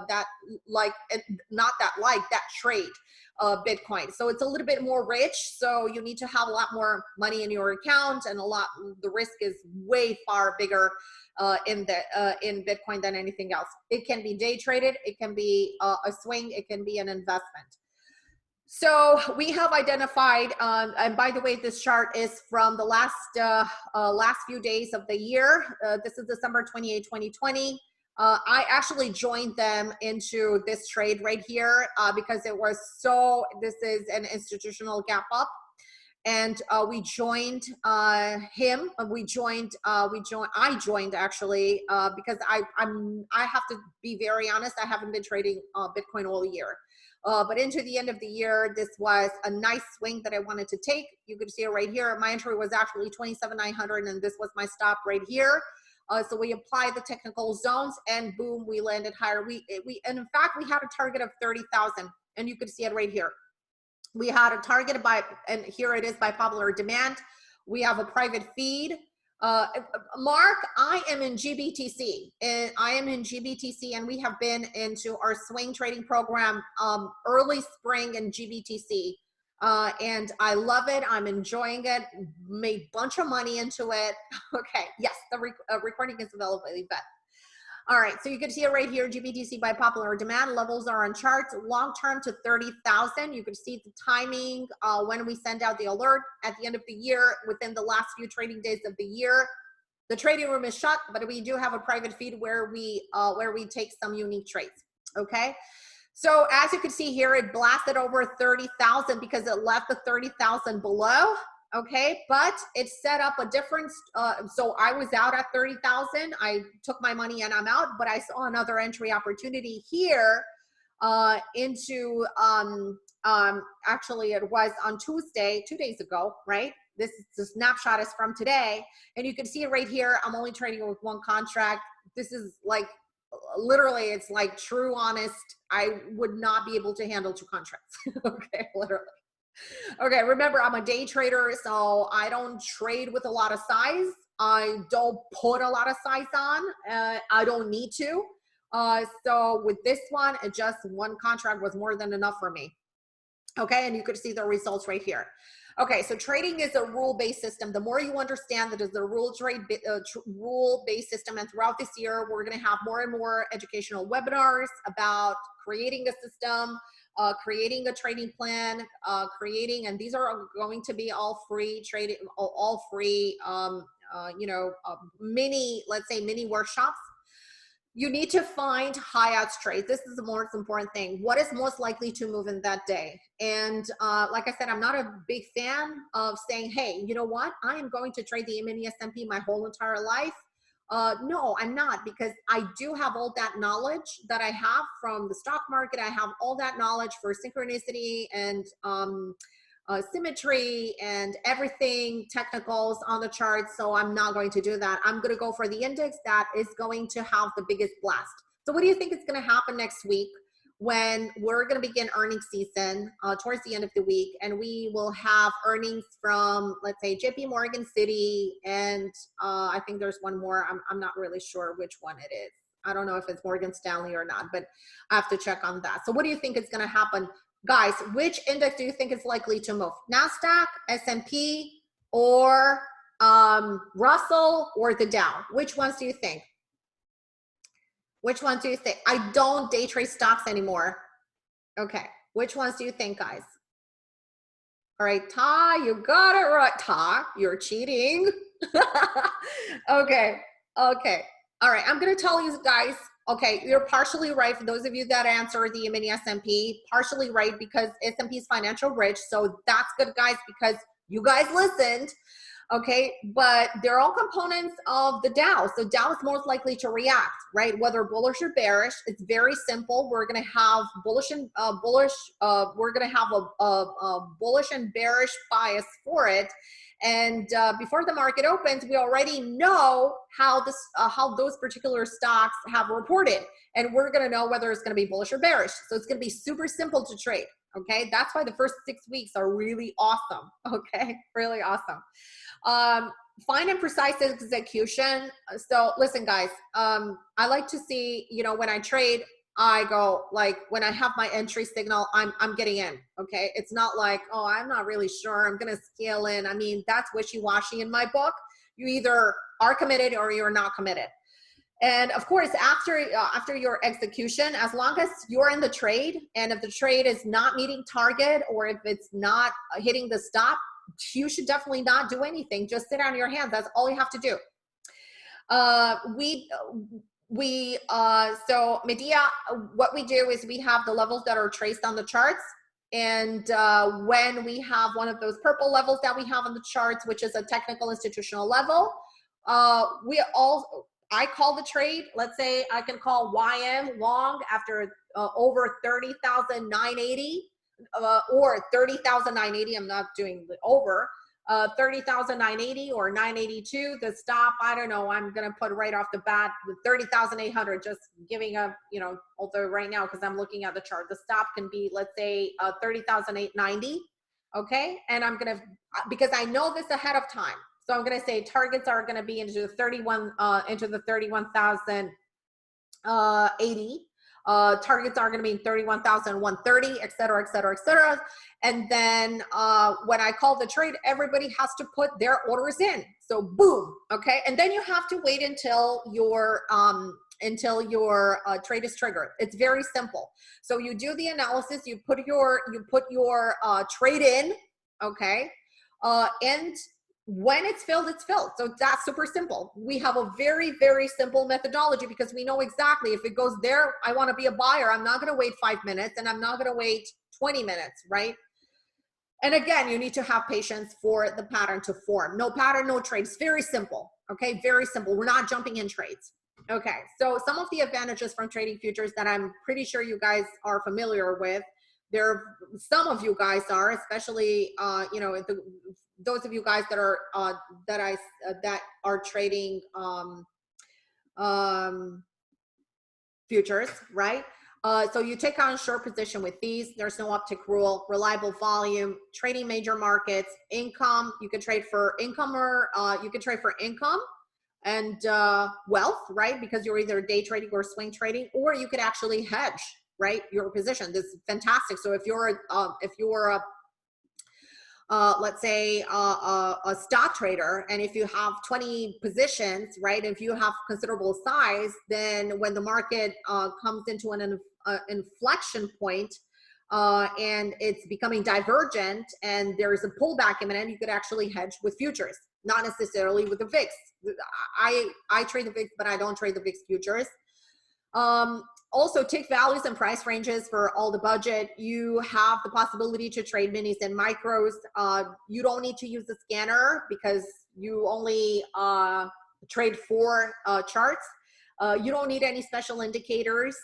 that trade Bitcoin. So it's a little bit more rich. So you need to have a lot more money in your account, and the risk is way far bigger in Bitcoin than anything else. It can be day traded, it can be a swing, it can be an investment. So we have identified, and by the way, this chart is from the last few days of the year. This is December 28, 2020. I actually joined them into this trade right here because it was this is an institutional gap up. And we joined him. I joined actually because I have to be very honest. I haven't been trading Bitcoin all year. But into the end of the year, this was a nice swing that I wanted to take. You can see it right here. My entry was actually 27,900, and this was my stop right here. So we applied the technical zones, and boom, we landed higher. And in fact, we had a target of 30,000, and you can see it right here. We had a target and here it is by popular demand. We have a private feed. Mark, I am in GBTC, and we have been into our swing trading program early spring in GBTC. And I love it. I'm enjoying it. Made a bunch of money into it. Okay. Yes, the recording is available. But all right. So you can see it right here. GBTC by popular demand. Levels are on charts. Long term to 30,000. You can see the timing when we send out the alert at the end of the year. Within the last few trading days of the year, the trading room is shut, but we do have a private feed where we take some unique trades. Okay. So as you can see here, it blasted over 30,000 because it left the 30,000 below. Okay, but it set up a difference. So I was out at 30,000. I took my money and I'm out, but I saw another entry opportunity here into actually it was on Tuesday, 2 days ago, right? This is the snapshot is from today, and you can see it right here. I'm only trading with one contract. This is like literally, it's like true, honest. I would not be able to handle two contracts. Okay, literally. Okay, remember, I'm a day trader, so I don't trade with a lot of size. I don't put a lot of size on. I don't need to. So with this one, just one contract was more than enough for me. Okay, and you could see the results right here. Okay, so trading is a rule-based system. The more you understand that it's a rule-based system, and throughout this year, we're going to have more and more educational webinars about creating a system, creating a trading plan, and these are going to be all free trading, all free, mini, let's say mini workshops. You need to find high odds trades. This is the most important thing. What is most likely to move in that day? And like I said, I'm not a big fan of saying, hey, you know what? I am going to trade the mini S&P my whole entire life. No, I'm not, because I do have all that knowledge that I have from the stock market. I have all that knowledge for synchronicity and symmetry and everything, technicals on the chart. So I'm not going to do that. I'm going to go for the index that is going to have the biggest blast. So what do you think is going to happen next week when we're going to begin earnings season towards the end of the week? And we will have earnings from, let's say, JP Morgan, Citi, and I think there's one more. I'm not really sure which one it is. I don't know if it's Morgan Stanley or not, but I have to check on that. So what do you think is going to happen? Guys, which index do you think is likely to move? NASDAQ, S&P, or Russell, or the Dow? Which ones do you think? Which ones do you think? I don't day trade stocks anymore. Okay, which ones do you think, guys? All right, Ta, you got it right. Ta, you're cheating. Okay. All right, I'm going to tell you guys. Okay, you're partially right. For those of you that answer the mini S&P, partially right, because S&P is financial rich. So that's good, guys, because you guys listened. Okay, but they're all components of the Dow. So Dow is most likely to react, right? Whether bullish or bearish, it's very simple. We're going to have bullish and we're going to have a bullish and bearish bias for it. And before the market opens, we already know how those particular stocks have reported, and we're going to know whether it's going to be bullish or bearish. So it's going to be super simple to trade. Okay, that's why the first 6 weeks are really awesome. Okay, really awesome. Fine and precise execution. So listen, guys, I like to see, when I trade, I go like, when I have my entry signal, I'm getting in. Okay, it's not like, oh, I'm not really sure, I'm gonna scale in. I mean, that's wishy-washy in my book. You either are committed or you're not committed. And of course, after your execution, as long as you're in the trade, and if the trade is not meeting target, or if it's not hitting the stop, you should definitely not do anything. Just sit on your hands. That's all you have to do. So Medea, what we do is we have the levels that are traced on the charts. And when we have one of those purple levels that we have on the charts, which is a technical institutional level, I call the trade. Let's say I can call YM long after over 30,980 or 30,980. I'm not doing the over. 30,980 or 982. The stop, I don't know. I'm gonna put right off the bat the 30,800. Just giving a, although right now, because I'm looking at the chart, the stop can be, let's say, 30,890. Okay, and I'm gonna, because I know this ahead of time, so I'm gonna say targets are gonna be into the 31,080. Targets are going to be 31,130, et cetera, et cetera, et cetera. And then when I call the trade, everybody has to put their orders in. So boom, okay. And then you have to wait until your trade is triggered. It's very simple. So you do the analysis, you put your trade in, okay, and when it's filled, it's filled. So that's super simple. We have a very, very simple methodology because we know exactly if it goes there, I want to be a buyer. I'm not going to wait 5 minutes, and I'm not going to wait 20 minutes, right? And again, you need to have patience for the pattern to form. No pattern, no trade. It's very simple. Okay, very simple. We're not jumping in trades. Okay, so some of the advantages from trading futures that I'm pretty sure you guys are familiar with. Some of you guys are, especially those of you guys that are that are trading futures, right? So you take on short position with these. There's no uptick rule, reliable volume, trading major markets, income. You can trade for income or you can trade for income and wealth, right? Because you're either day trading or swing trading, or you could actually hedge, right, your position. This is fantastic. So if you're let's say a stock trader, and if you have 20 positions, right, if you have considerable size, then when the market comes into an inflection point and it's becoming divergent and there's a pullback imminent, you could actually hedge with futures, not necessarily with the VIX. I trade the VIX, but I don't trade the VIX futures. Also, tick values and price ranges for all the budget. You have the possibility to trade minis and micros. You don't need to use the scanner because you only trade 4 charts. You don't need any special indicators.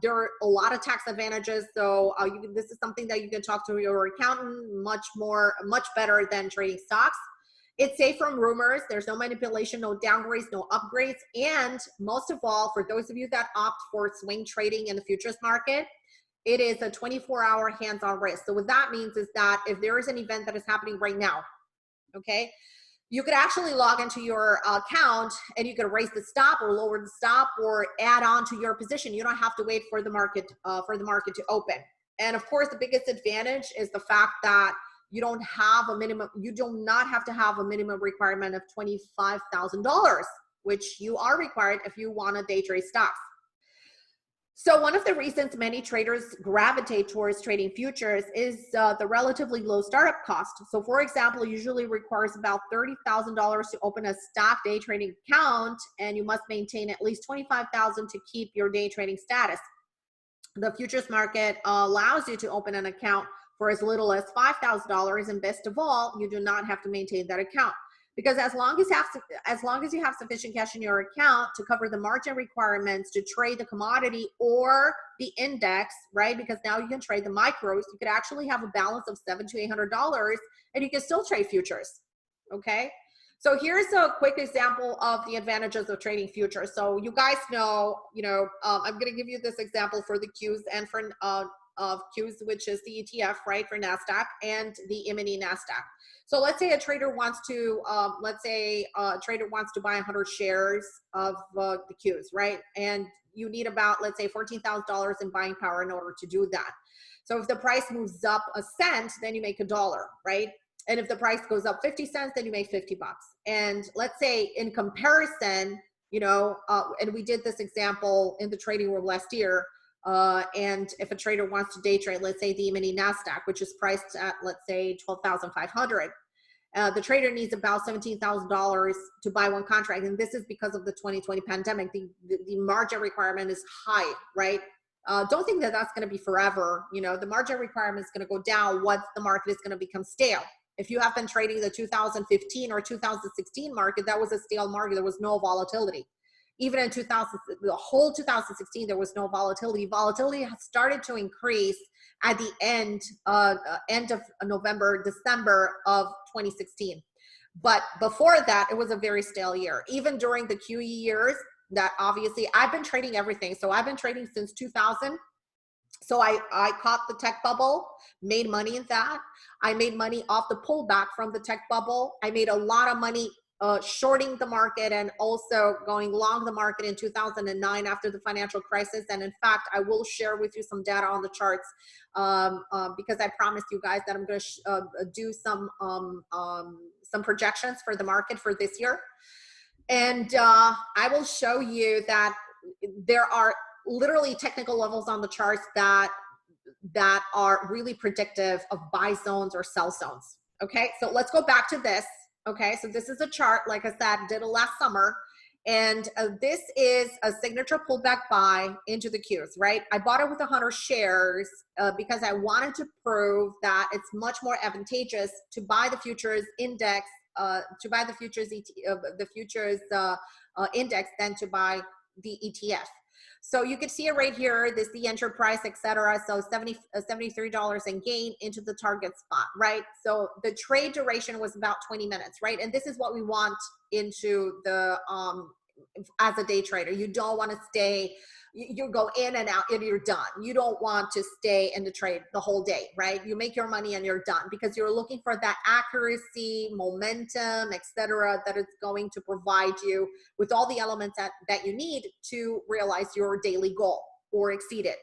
There are a lot of tax advantages. So this is something that you can talk to your accountant much better than trading stocks. It's safe from rumors. There's no manipulation, no downgrades, no upgrades. And most of all, for those of you that opt for swing trading in the futures market, it is a 24-hour hands-on risk. So what that means is that if there is an event that is happening right now, okay, you could actually log into your account and you could raise the stop or lower the stop or add on to your position. You don't have to wait for the market to open. And of course, the biggest advantage is the fact that you don't have a minimum, you do not have to have a minimum requirement of $25,000, which you are required if you want to day trade stocks. So one of the reasons many traders gravitate towards trading futures is the relatively low startup cost. So for example, it usually requires about $30,000 to open a stock day trading account, and you must maintain at least $25,000 to keep your day trading status. The futures market allows you to open an account for as little as $5,000, and best of all, you do not have to maintain that account, because as long as you have sufficient cash in your account to cover the margin requirements to trade the commodity or the index, right? Because now you can trade the micros, you could actually have a balance of $700 to $800, and you can still trade futures. Okay. So here's a quick example of the advantages of trading futures. So you guys know, I'm going to give you this example for the Qs and for of Qs, which is the ETF, right, for NASDAQ, and the mini NASDAQ. So let's say a trader wants to, buy 100 shares of the Qs, right? And you need about, let's say, $14,000 in buying power in order to do that. So if the price moves up a cent, then you make $1, right? And if the price goes up 50 cents, then you make 50 bucks. And let's say in comparison, and we did this example in the trading world last year, and if a trader wants to day trade, let's say the mini NASDAQ, which is priced at, let's say, 12,500, the trader needs about $17,000 to buy one contract. And this is because of the 2020 pandemic. The margin requirement is high, right? Don't think that that's going to be forever. The margin requirement is going to go down once the market is going to become stale. If you have been trading the 2015 or 2016 market, that was a stale market. There was no volatility. Even in the whole 2016, there was no volatility. Volatility has started to increase at the end of November, December of 2016. But before that, it was a very stale year. Even during the QE years, that obviously I've been trading everything. So I've been trading since 2000. So I caught the tech bubble, made money in that. I made money off the pullback from the tech bubble. I made a lot of money shorting the market and also going long the market in 2009 after the financial crisis. And in fact, I will share with you some data on the charts because I promised you guys that I'm going to do some projections for the market for this year. And I will show you that there are literally technical levels on the charts that are really predictive of buy zones or sell zones. Okay, so let's go back to this. Okay, so this is a chart, like I said, did it last summer, And this is a signature pullback buy into the Qs, right? I bought it with 100 shares because I wanted to prove that it's much more advantageous to buy the futures index, to buy the futures index than to buy the ETF. So you can see it right here. This is the enter price, etc. So $73 in gain into the target spot, right? So the trade duration was about 20 minutes, right? And this is what we want into the as a day trader. You don't want to stay, you go in and out and you're done. You don't want to stay in the trade the whole day, right? You make your money and you're done, because you're looking for that accuracy, momentum, etc., that it's going to provide you with all the elements that you need to realize your daily goal or exceed it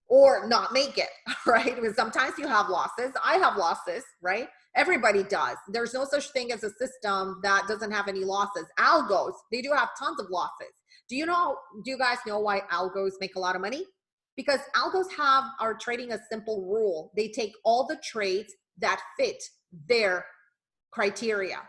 or not make it, right? Because sometimes you have losses. I have losses, right? Everybody does. There's no such thing as a system that doesn't have any losses. Algos, they do have tons of losses. Do you guys know why algos make a lot of money? Because algos are trading a simple rule. They take all the trades that fit their criteria.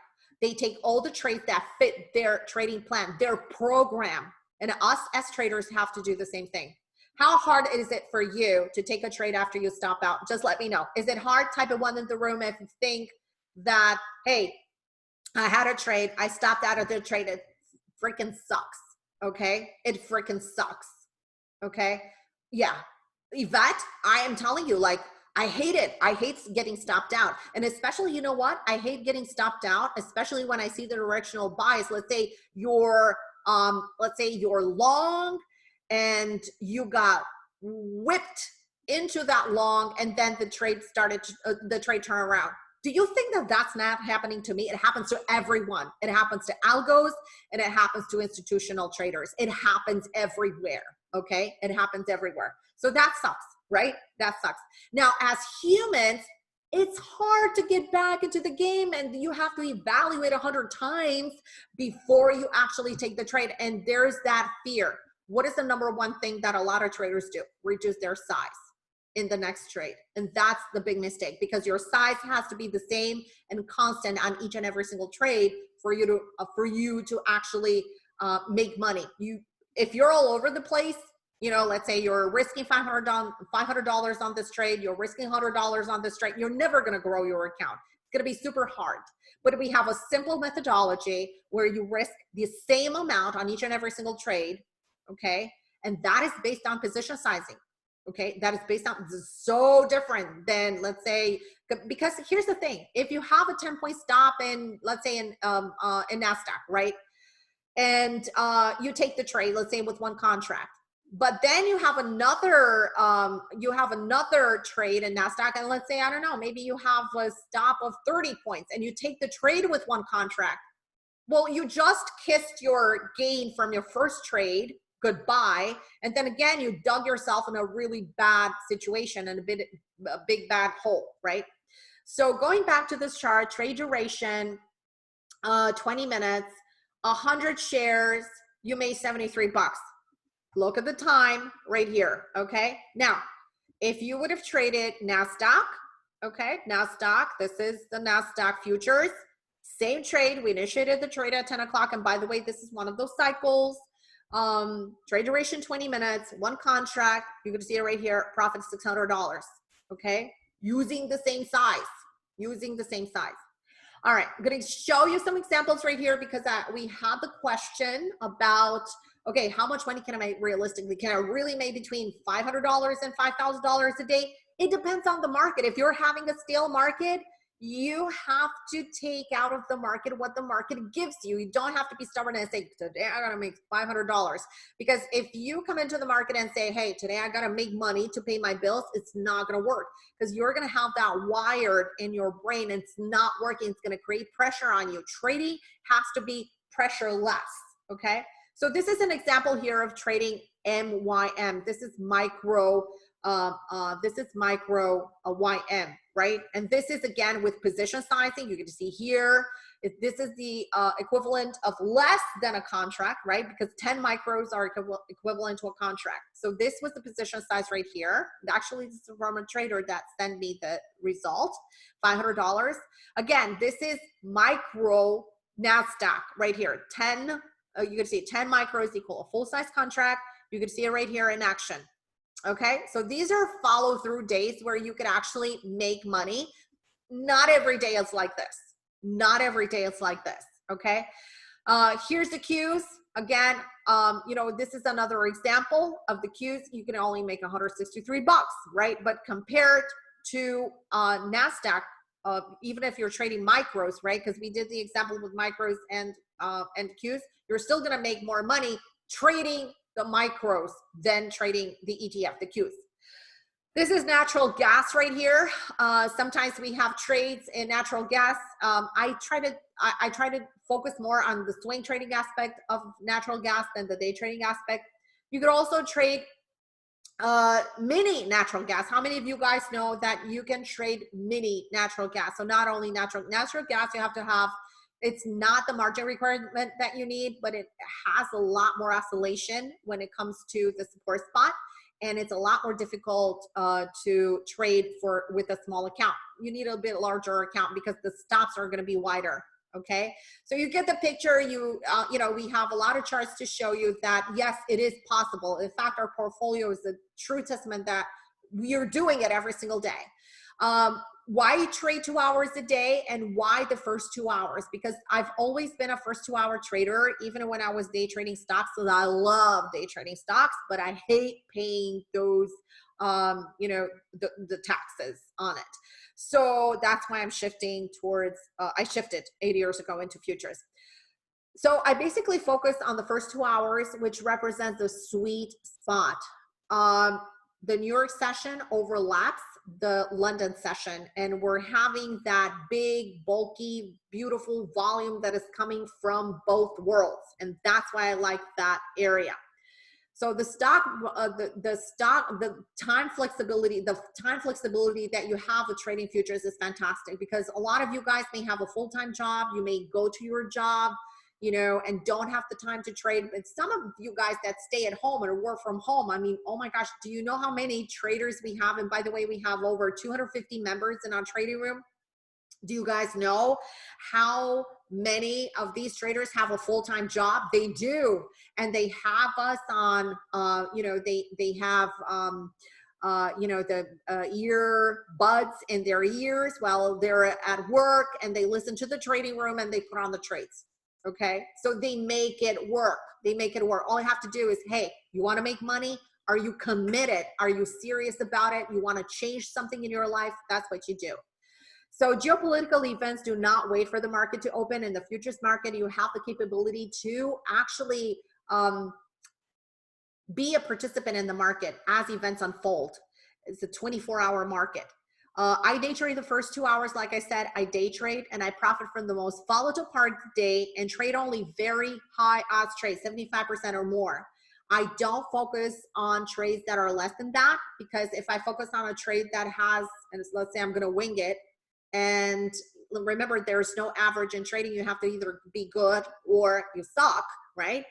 They take all the trades that fit their trading plan, their program. And us as traders have to do the same thing. How hard is it for you to take a trade after you stop out? Just let me know. Is it hard? Type a 1 in the room if you think that, hey, I had a trade, I stopped out of the trade, it freaking sucks, okay? It freaking sucks, okay? Yeah, Yvette, I am telling you, like, I hate it. I hate getting stopped out. And especially, you know what? I hate getting stopped out, especially when I see the directional buys. Let's say you're long, and you got whipped into that long, and then the trade started the trade turn around. Do you think that that's not happening to me? It happens to everyone. It happens to algos, and it happens to institutional traders. It happens everywhere, okay? It happens everywhere. So that sucks, right? That sucks. Now, as humans, it's hard to get back into the game, and you have to evaluate 100 times before you actually take the trade. And there's that fear. What is the number one thing that a lot of traders do? Reduce their size in the next trade. And that's the big mistake, because your size has to be the same and constant on each and every single trade for you to actually make money. If you're all over the place, you know, let's say you're risking $500 on this trade, you're risking $100 on this trade, you're never going to grow your account. It's going to be super hard. But we have a simple methodology where you risk the same amount on each and every single trade, okay? And that is based on position sizing, okay? That is based on, so different than, let's say, because here's the thing. If you have a 10-point stop in, let's say in NASDAQ, right? And you take the trade, let's say with one contract, but then you have another trade in NASDAQ, and let's say, I don't know, maybe you have a stop of 30 points and you take the trade with one contract. Well, you just kissed your gain from your first trade goodbye, and then again, you dug yourself in a really bad situation and a big bad hole, right? So going back to this chart, trade duration, 20 minutes, 100 shares, you made $73. Look at the time right here, okay? Now, if you would have traded NASDAQ, okay, NASDAQ, this is the NASDAQ futures, same trade, we initiated the trade at 10 o'clock, and by the way, this is one of those cycles, trade duration 20 minutes, one contract, you can see it right here, profit $600, okay? Using the same size. All right, I'm going to show you some examples right here, because we had the question about, okay, how much money can I make realistically? Can I really make between $500 and $5,000 a day? It depends on the market. If you're having a stale market, you have to take out of the market what the market gives you. You don't have to be stubborn and say, today I gotta make $500. Because if you come into the market and say, hey, today I gotta make money to pay my bills, it's not gonna work, because you're gonna have that wired in your brain and it's not working. It's gonna create pressure on you. Trading has to be pressureless, okay? So this is an example here of trading MYM. This is micro YM, right? And this is again with position sizing. You can see here, this is the equivalent of less than a contract, right? Because 10 micros are equivalent to a contract. So this was the position size right here. Actually, this is from a trader that sent me the result, $500. Again, this is micro NASDAQ right here, 10 you can see 10 micros equal a full-size contract. You can see it right here in action. Okay, so these are follow-through days where you could actually make money. Not every day is like this. Not every day is like this. Okay, here's the Qs. Again, this is another example of the Qs. You can only make 163 bucks, right? But compared to NASDAQ, even if you're trading micros, right? Because we did the example with micros and Qs, you're still going to make more money trading the micros than trading the ETF, the Qs. This is natural gas right here. Sometimes we have trades in natural gas. I try to focus more on the swing trading aspect of natural gas than the day trading aspect. You could also trade mini natural gas. How many of you guys know that you can trade mini natural gas? So not only natural gas, you have to have, it's not the margin requirement that you need, but it has a lot more oscillation when it comes to the support spot. And it's a lot more difficult to trade with a small account. You need a bit larger account because the stops are going to be wider. Okay, so you get the picture. We have a lot of charts to show you that yes, it is possible. In fact, our portfolio is a true testament that we are doing it every single day. Why trade 2 hours a day, and why the first 2 hours? Because I've always been a first 2 hour trader, even when I was day trading stocks. So I love day trading stocks, but I hate paying those, the taxes on it. So that's why I'm shifting towards, I shifted 8 years ago into futures. So I basically focus on the first 2 hours, which represents the sweet spot. The New York session overlaps the London session, and we're having that big, bulky, beautiful volume that is coming from both worlds. And that's why I like that area. So the time flexibility that you have with trading futures is fantastic, because a lot of you guys may have a full-time job. You may go to your job, and don't have the time to trade. But some of you guys that stay at home or work from home, I mean, oh my gosh, do you know how many traders we have? And by the way, we have over 250 members in our trading room. Do you guys know how many of these traders have a full-time job? They do. And they have us on, they have, the earbuds in their ears while they're at work, and they listen to the trading room and they put on the trades. Okay, so they make it work. They make it work. All I have to do is, hey, you want to make money? Are you committed? Are you serious about it? You want to change something in your life? That's what you do. So geopolitical events do not wait for the market to open. In the futures market, you have the capability to actually be a participant in the market as events unfold. It's a 24-hour market. I day trade the first 2 hours. Like I said, I day trade and I profit from the most volatile part of the day and trade only very high odds trades, 75% or more. I don't focus on trades that are less than that, because if I focus on a trade that has, and let's say I'm going to wing it, and remember, there's no average in trading. You have to either be good or you suck, right?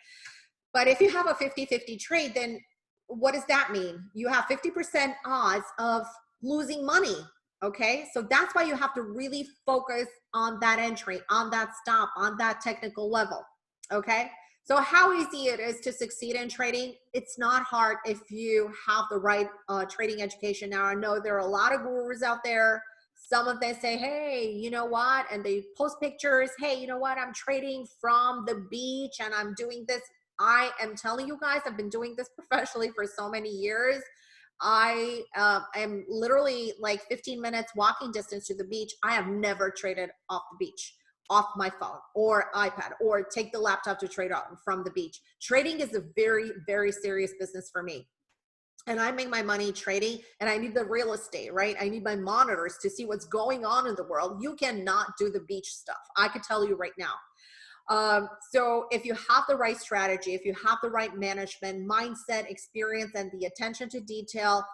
But if you have a 50-50 trade, then what does that mean? You have 50% odds of losing money. Okay, so that's why you have to really focus on that entry, on that stop, on that technical level. Okay, so how easy it is to succeed in trading? It's not hard if you have the right trading education. Now, I know there are a lot of gurus out there. Some of them say, hey, you know what? And they post pictures. Hey, you know what? I'm trading from the beach and I'm doing this. I am telling you guys, I've been doing this professionally for so many years. I am literally like 15 minutes walking distance to the beach. I have never traded off the beach, off my phone or iPad, or take the laptop to trade off from the beach. Trading is a very, very serious business for me. And I make my money trading, and I need the real estate, right? I need my monitors to see what's going on in the world. You cannot do the beach stuff. I can tell you right now. So if you have the right strategy, if you have the right management, mindset, experience, and the attention to detail,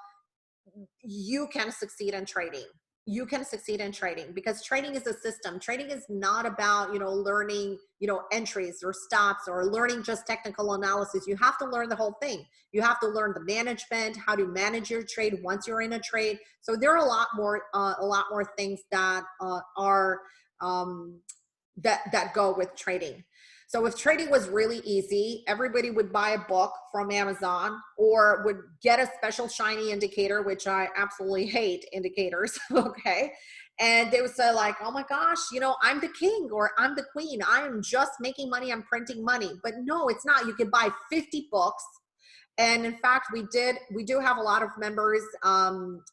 you can succeed in trading. You can succeed in trading, because trading is a system. Trading is not about, learning, entries or stops or learning just technical analysis. You have to learn the whole thing. You have to learn the management, how to manage your trade once you're in a trade. So there are a lot more things that are that go with trading. So if trading was really easy, everybody would buy a book from Amazon or would get a special shiny indicator, which I absolutely hate indicators, okay? And they would say like, oh my gosh, you know, I'm the king or I'm the queen. I am just making money. I'm printing money. But no, it's not. You can buy 50 books. And in fact, we do have a lot of members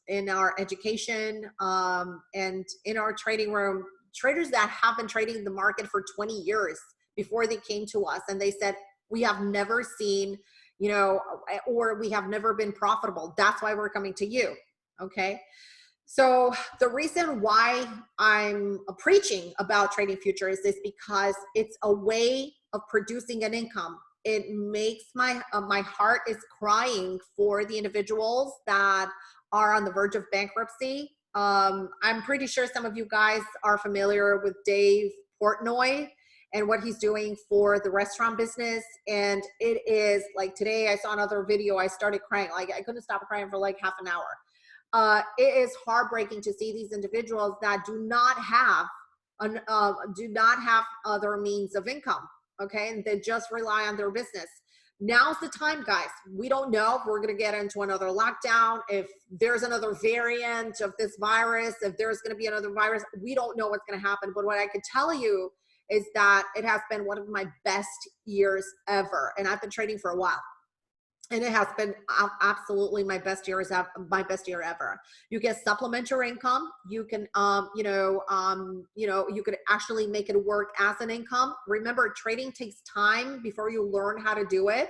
in our education and in our trading room, traders that have been trading the market for 20 years before they came to us. And they said, we have never seen, you know, or we have never been profitable. That's why we're coming to you. Okay. So the reason why I'm preaching about trading futures is because it's a way of producing an income. It makes my heart is crying for the individuals that are on the verge of bankruptcy. I'm pretty sure some of you guys are familiar with Dave Portnoy and what he's doing for the restaurant business. And it is like, today I saw another video, I started crying. Like I couldn't stop crying for like half an hour. It is heartbreaking to see these individuals that do not have other means of income. Okay, and they just rely on their business. Now's the time, guys. We don't know if we're going to get into another lockdown, if there's another variant of this virus, if there's going to be another virus. We don't know what's going to happen. But what I can tell you is that it has been one of my best years ever, and I've been trading for a while. And it has been absolutely my best year ever. You get supplementary income. You can, you could actually make it work as an income. Remember, trading takes time before you learn how to do it.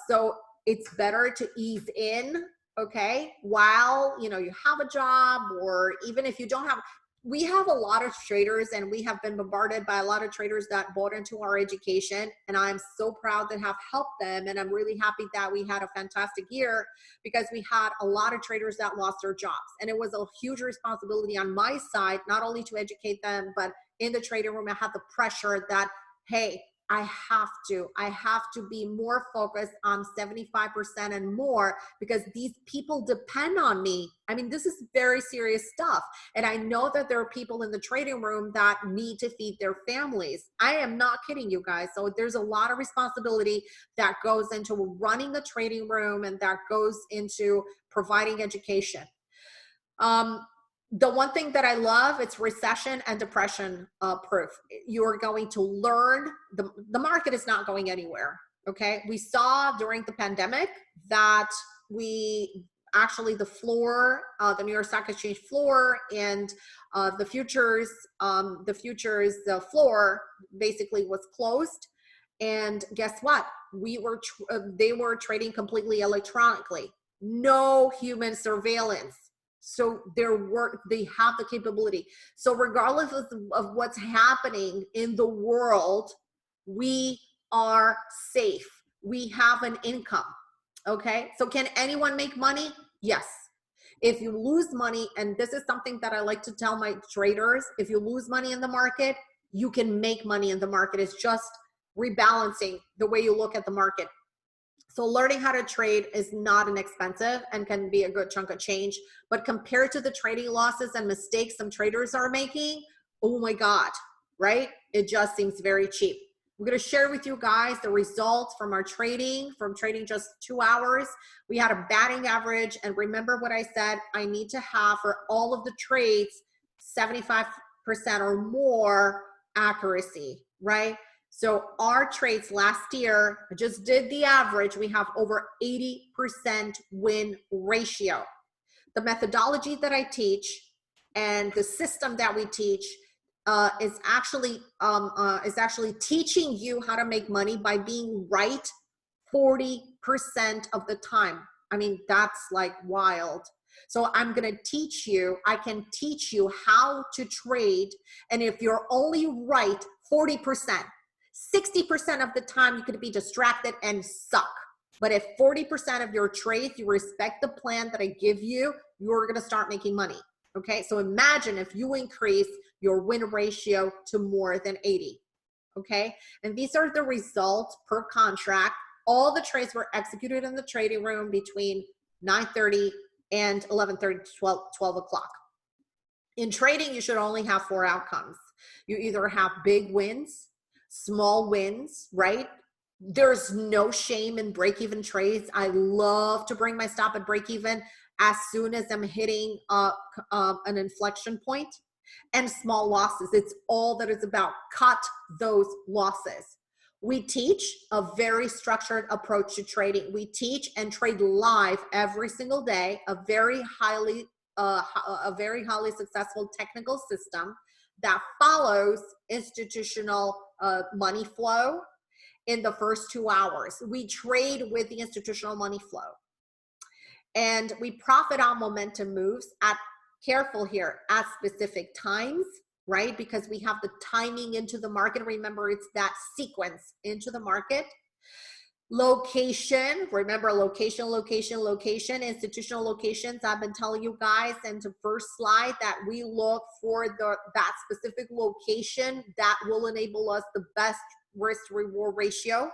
So it's better to ease in, okay, while, you know, you have a job, or even if you don't have. We have a lot of traders, and we have been bombarded by a lot of traders that bought into our education, and I'm so proud to have helped them. And I'm really happy that we had a fantastic year, because we had a lot of traders that lost their jobs, and it was a huge responsibility on my side, not only to educate them, but in the trading room, I had the pressure that, hey, I have to be more focused on 75% and more, because these people depend on me. I mean, this is very serious stuff. And I know that there are people in the trading room that need to feed their families. I am not kidding you guys. So there's a lot of responsibility that goes into running the trading room, and that goes into providing education. The one thing that I love, it's recession and depression proof. You're going to learn, the market is not going anywhere, okay? We saw during the pandemic that the floor, the New York Stock Exchange floor, and the futures floor basically was closed. And guess what? They were trading completely electronically, no human surveillance. So they have the capability. So regardless of what's happening in the world, we are safe. We have an income. Okay. So can anyone make money? Yes. If you lose money, and this is something that I like to tell my traders, if you lose money in the market, you can make money in the market. It's just rebalancing the way you look at the market. So learning how to trade is not inexpensive and can be a good chunk of change. But compared to the trading losses and mistakes some traders are making, oh my God, right? It just seems very cheap. I'm going to share with you guys the results from our trading, from trading just 2 hours. We had a batting average. And remember what I said, I need to have for all of the trades, 75% or more accuracy, right? So our trades last year, I just did the average, we have over 80% win ratio. The methodology that I teach and the system that we teach is actually teaching you how to make money by being right 40% of the time. I mean, that's like wild. So I'm going to teach you, I can teach you how to trade. And if you're only right 40%, 60% of the time you could be distracted and suck. But if 40% of your trades, you respect the plan that I give you, you're going to start making money. Okay. So imagine if you increase your win ratio to more than 80. Okay. And these are the results per contract. All the trades were executed in the trading room between 9:30 and 11:30 to 12 o'clock. In trading, you should only have 4 outcomes. You either have big wins, small wins, right? There's no shame in break-even trades. I love to bring my stop at break-even as soon as I'm hitting an inflection point, and small losses. It's all that it's about. Cut those losses. We teach a very structured approach to trading. We teach and trade live every single day, a very highly successful technical system that follows institutional money flow in the first 2 hours. We trade with the institutional money flow. And we profit on momentum moves careful here, at specific times, right? Because we have the timing into the market. Remember, it's that sequence into the market. Location, remember location, institutional locations. I've been telling you guys in the first slide that we look for that specific location that will enable us the best risk reward ratio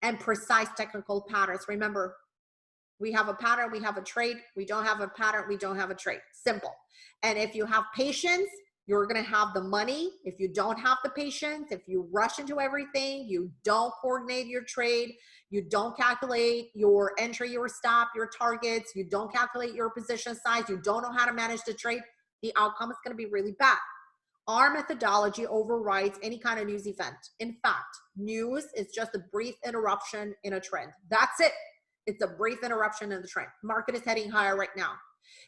and precise technical patterns. Remember, we have a pattern, we have a trade. We don't have a pattern, we don't have a trade. Simple. And if you have patience, you're going to have the money. If you don't have the patience, if you rush into everything, you don't coordinate your trade, you don't calculate your entry, your stop, your targets, you don't calculate your position size, you don't know how to manage the trade, the outcome is going to be really bad. Our methodology overrides any kind of news event. In fact, news is just a brief interruption in a trend. That's it. It's a brief interruption in the trend. Market is heading higher right now.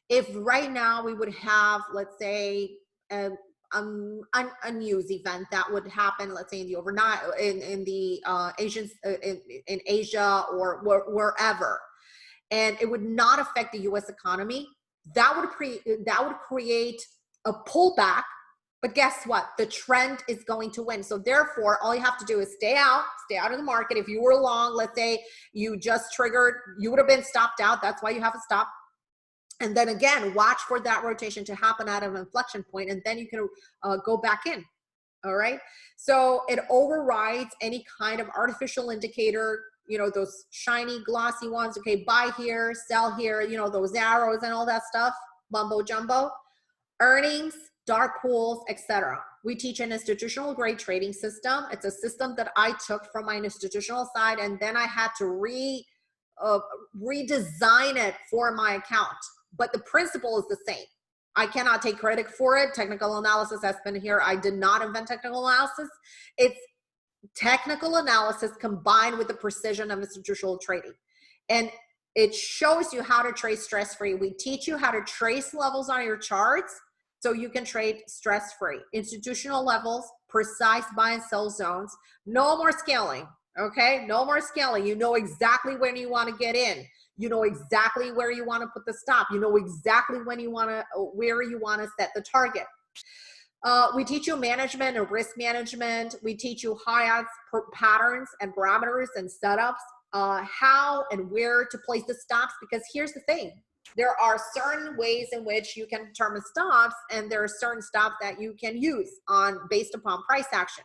If right now we would have, let's say, a news event that would happen, let's say in the overnight, in the in Asia or wherever, and it would not affect the U.S. economy, that would create a pullback. But guess what? The trend is going to win. So therefore, all you have to do is stay out of the market. If you were long, let's say you just triggered, you would have been stopped out. That's why you have a stop. And then again, watch for that rotation to happen at an inflection point, and then you can go back in. All right. So it overrides any kind of artificial indicator, you know, those shiny, glossy ones. Okay, buy here, sell here, you know, those arrows and all that stuff, mumbo jumbo. Earnings, dark pools, etc. We teach an institutional grade trading system. It's a system that I took from my institutional side, and then I had to redesign it for my account. But the principle is the same. I cannot take credit for it. Technical analysis has been here. I did not invent technical analysis. It's technical analysis combined with the precision of institutional trading. And it shows you how to trade stress-free. We teach you how to trace levels on your charts so you can trade stress-free. Institutional levels, precise buy and sell zones, no more scaling, okay? No more scaling. You know exactly when you want to get in. You know exactly where you want to put the stop. You know exactly when you want to, where you want to set the target. We teach you management and risk management. We teach you high odds patterns and parameters and setups, how and where to place the stops, because here's the thing. There are certain ways in which you can determine stops, and there are certain stops that you can use based upon price action.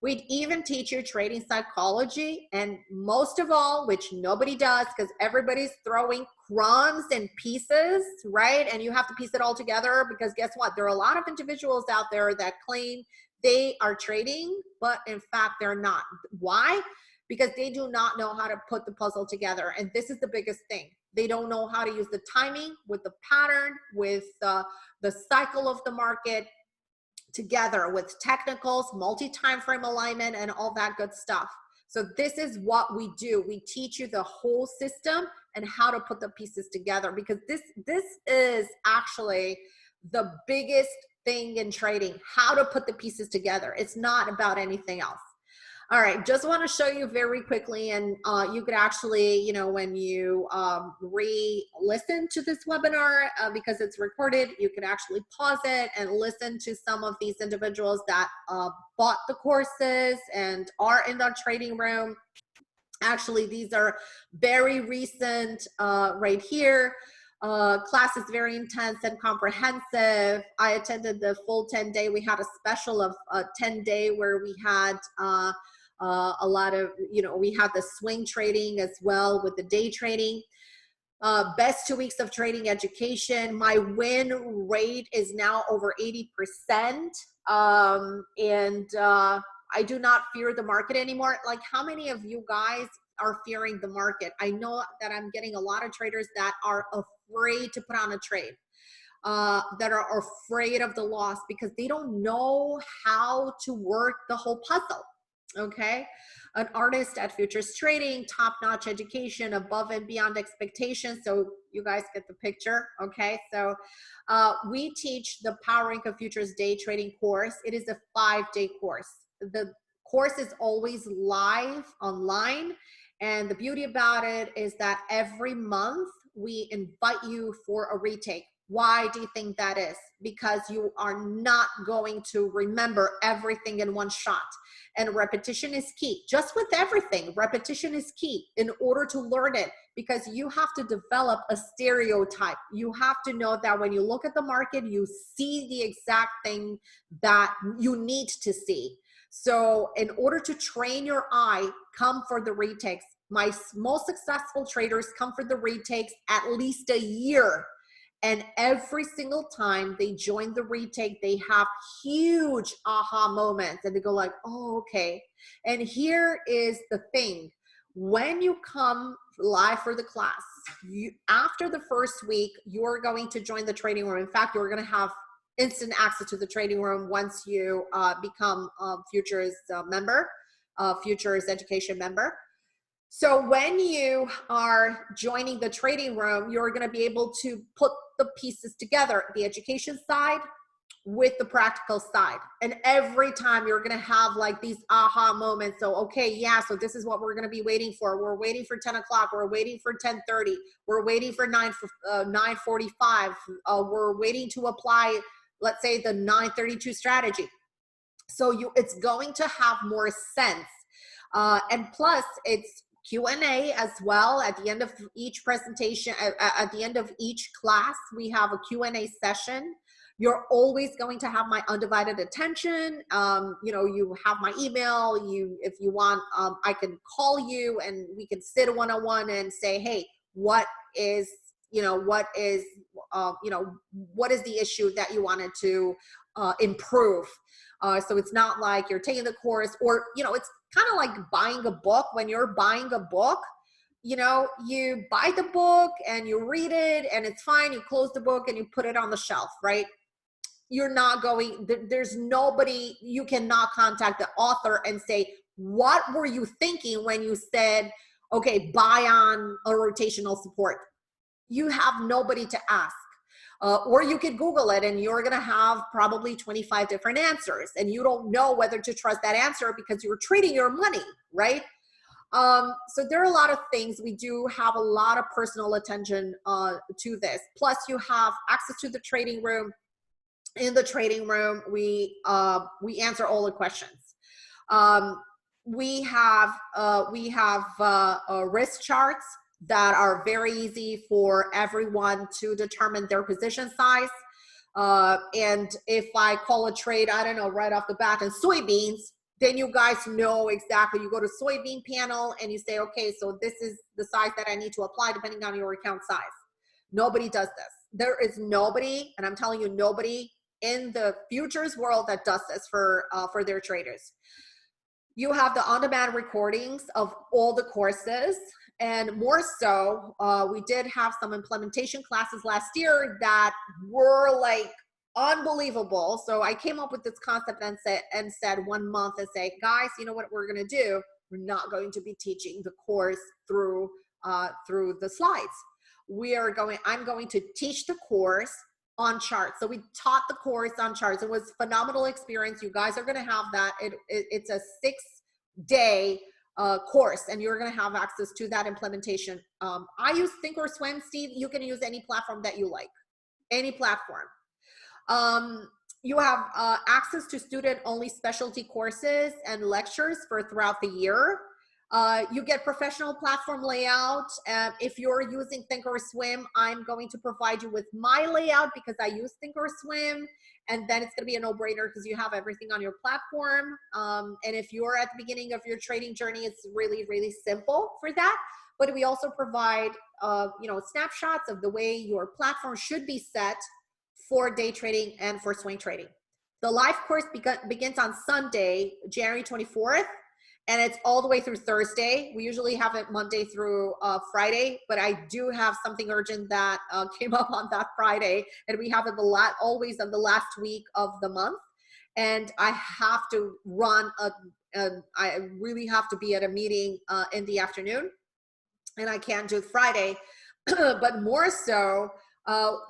We'd even teach you trading psychology, and most of all, which nobody does because everybody's throwing crumbs and pieces, right? And you have to piece it all together, because guess what? There are a lot of individuals out there that claim they are trading, but in fact, they're not. Why? Because they do not know how to put the puzzle together. And this is the biggest thing. They don't know how to use the timing with the pattern, with the cycle of the market, together with technicals, multi-time frame alignment, and all that good stuff. So this is what we do. We teach you the whole system and how to put the pieces together, because this is actually the biggest thing in trading, how to put the pieces together. It's not about anything else. All right, just want to show you very quickly, and you could actually, you know, when you re-listen to this webinar, because it's recorded, you could actually pause it and listen to some of these individuals that bought the courses and are in the trading room. Actually, these are very recent right here. Class is very intense and comprehensive. I attended the full 10-day. We had a special of 10-day where we had a lot of, you know, we had the swing trading as well with the day trading. Best 2 weeks of trading education. My win rate is now over 80%. And I do not fear the market anymore. Like, how many of you guys are fearing the market? I know that I'm getting a lot of traders that are afraid to put on a trade, that are afraid of the loss because they don't know how to work the whole puzzle. Okay. An artist at futures trading, top-notch education, above and beyond expectations. So you guys get the picture. Okay. So we teach the Powering of Futures day trading course. It is a 5-day course. The course is always live online. And the beauty about it is that every month we invite you for a retake. Why do you think that is? Because you are not going to remember everything in one shot. And repetition is key. Just with everything, repetition is key in order to learn it, because you have to develop a stereotype. You have to know that when you look at the market, you see the exact thing that you need to see. So in order to train your eye, come for the retakes. My most successful traders come for the retakes at least a year. And every single time they join the retake, they have huge aha moments and they go like, oh, okay. And here is the thing. When you come live for the class, after the first week, you're going to join the trading room. In fact, you're going to have instant access to the trading room once you become a futures member, futures education member. So when you are joining the trading room, you're going to be able to put the pieces together, the education side with the practical side. And every time you're going to have like these aha moments. So, okay, yeah, so this is what we're going to be waiting for. We're waiting for 10 o'clock. We're waiting for 10:30. We're waiting for 9:45. We're waiting to apply, let's say, the 9:32 strategy. So it's going to have more sense. And plus, it's Q&A as well. At the end of each presentation, at the end of each class, we have a Q&A session. You're always going to have my undivided attention. You know, you have my email. If you want, I can call you and we can sit one-on-one and say, hey, what is the issue that you wanted to improve? So it's not like you're taking the course, or, it's kind of like buying a book. When you're buying a book, you buy the book and you read it and it's fine. You close the book and you put it on the shelf, right? You're not going, there's nobody, you cannot contact the author and say, what were you thinking when you said, okay, buy on a rotational support? You have nobody to ask. Or you could Google it and you're going to have probably 25 different answers and you don't know whether to trust that answer because you're trading your money, right? So there are a lot of things. We do have a lot of personal attention to this. Plus you have access to the trading room. In the trading room, we answer all the questions. We have risk charts that are very easy for everyone to determine their position size. And if I call a trade, I don't know, right off the bat in soybeans, then you guys know exactly. You go to soybean panel and you say, okay, so this is the size that I need to apply depending on your account size. Nobody does this. There is nobody, and I'm telling you, nobody in the futures world that does this for their traders. You have the on-demand recordings of all the courses. And more so, we did have some implementation classes last year that were like unbelievable. So I came up with this concept and said 1 month and say, guys, you know what we're going to do? We're not going to be teaching the course through the slides. I'm going to teach the course on charts. So we taught the course on charts. It was a phenomenal experience. You guys are going to have that. It's a 6-day course, and you're going to have access to that implementation. I use Thinkorswim. Steve, you can use any platform that you like, any platform. You have access to student-only specialty courses and lectures for throughout the year. You get professional platform layout. If you're using Thinkorswim, I'm going to provide you with my layout because I use Thinkorswim, and then it's going to be a no-brainer because you have everything on your platform. And if you're at the beginning of your trading journey, it's really, really simple for that. But we also provide, snapshots of the way your platform should be set for day trading and for swing trading. The live course begins on Sunday, January 24th, and it's all the way through Thursday. We usually have it Monday through Friday, but I do have something urgent that came up on that Friday, and we have it always on the last week of the month. And I have to run I really have to be at a meeting in the afternoon, and I can't do Friday. But more so,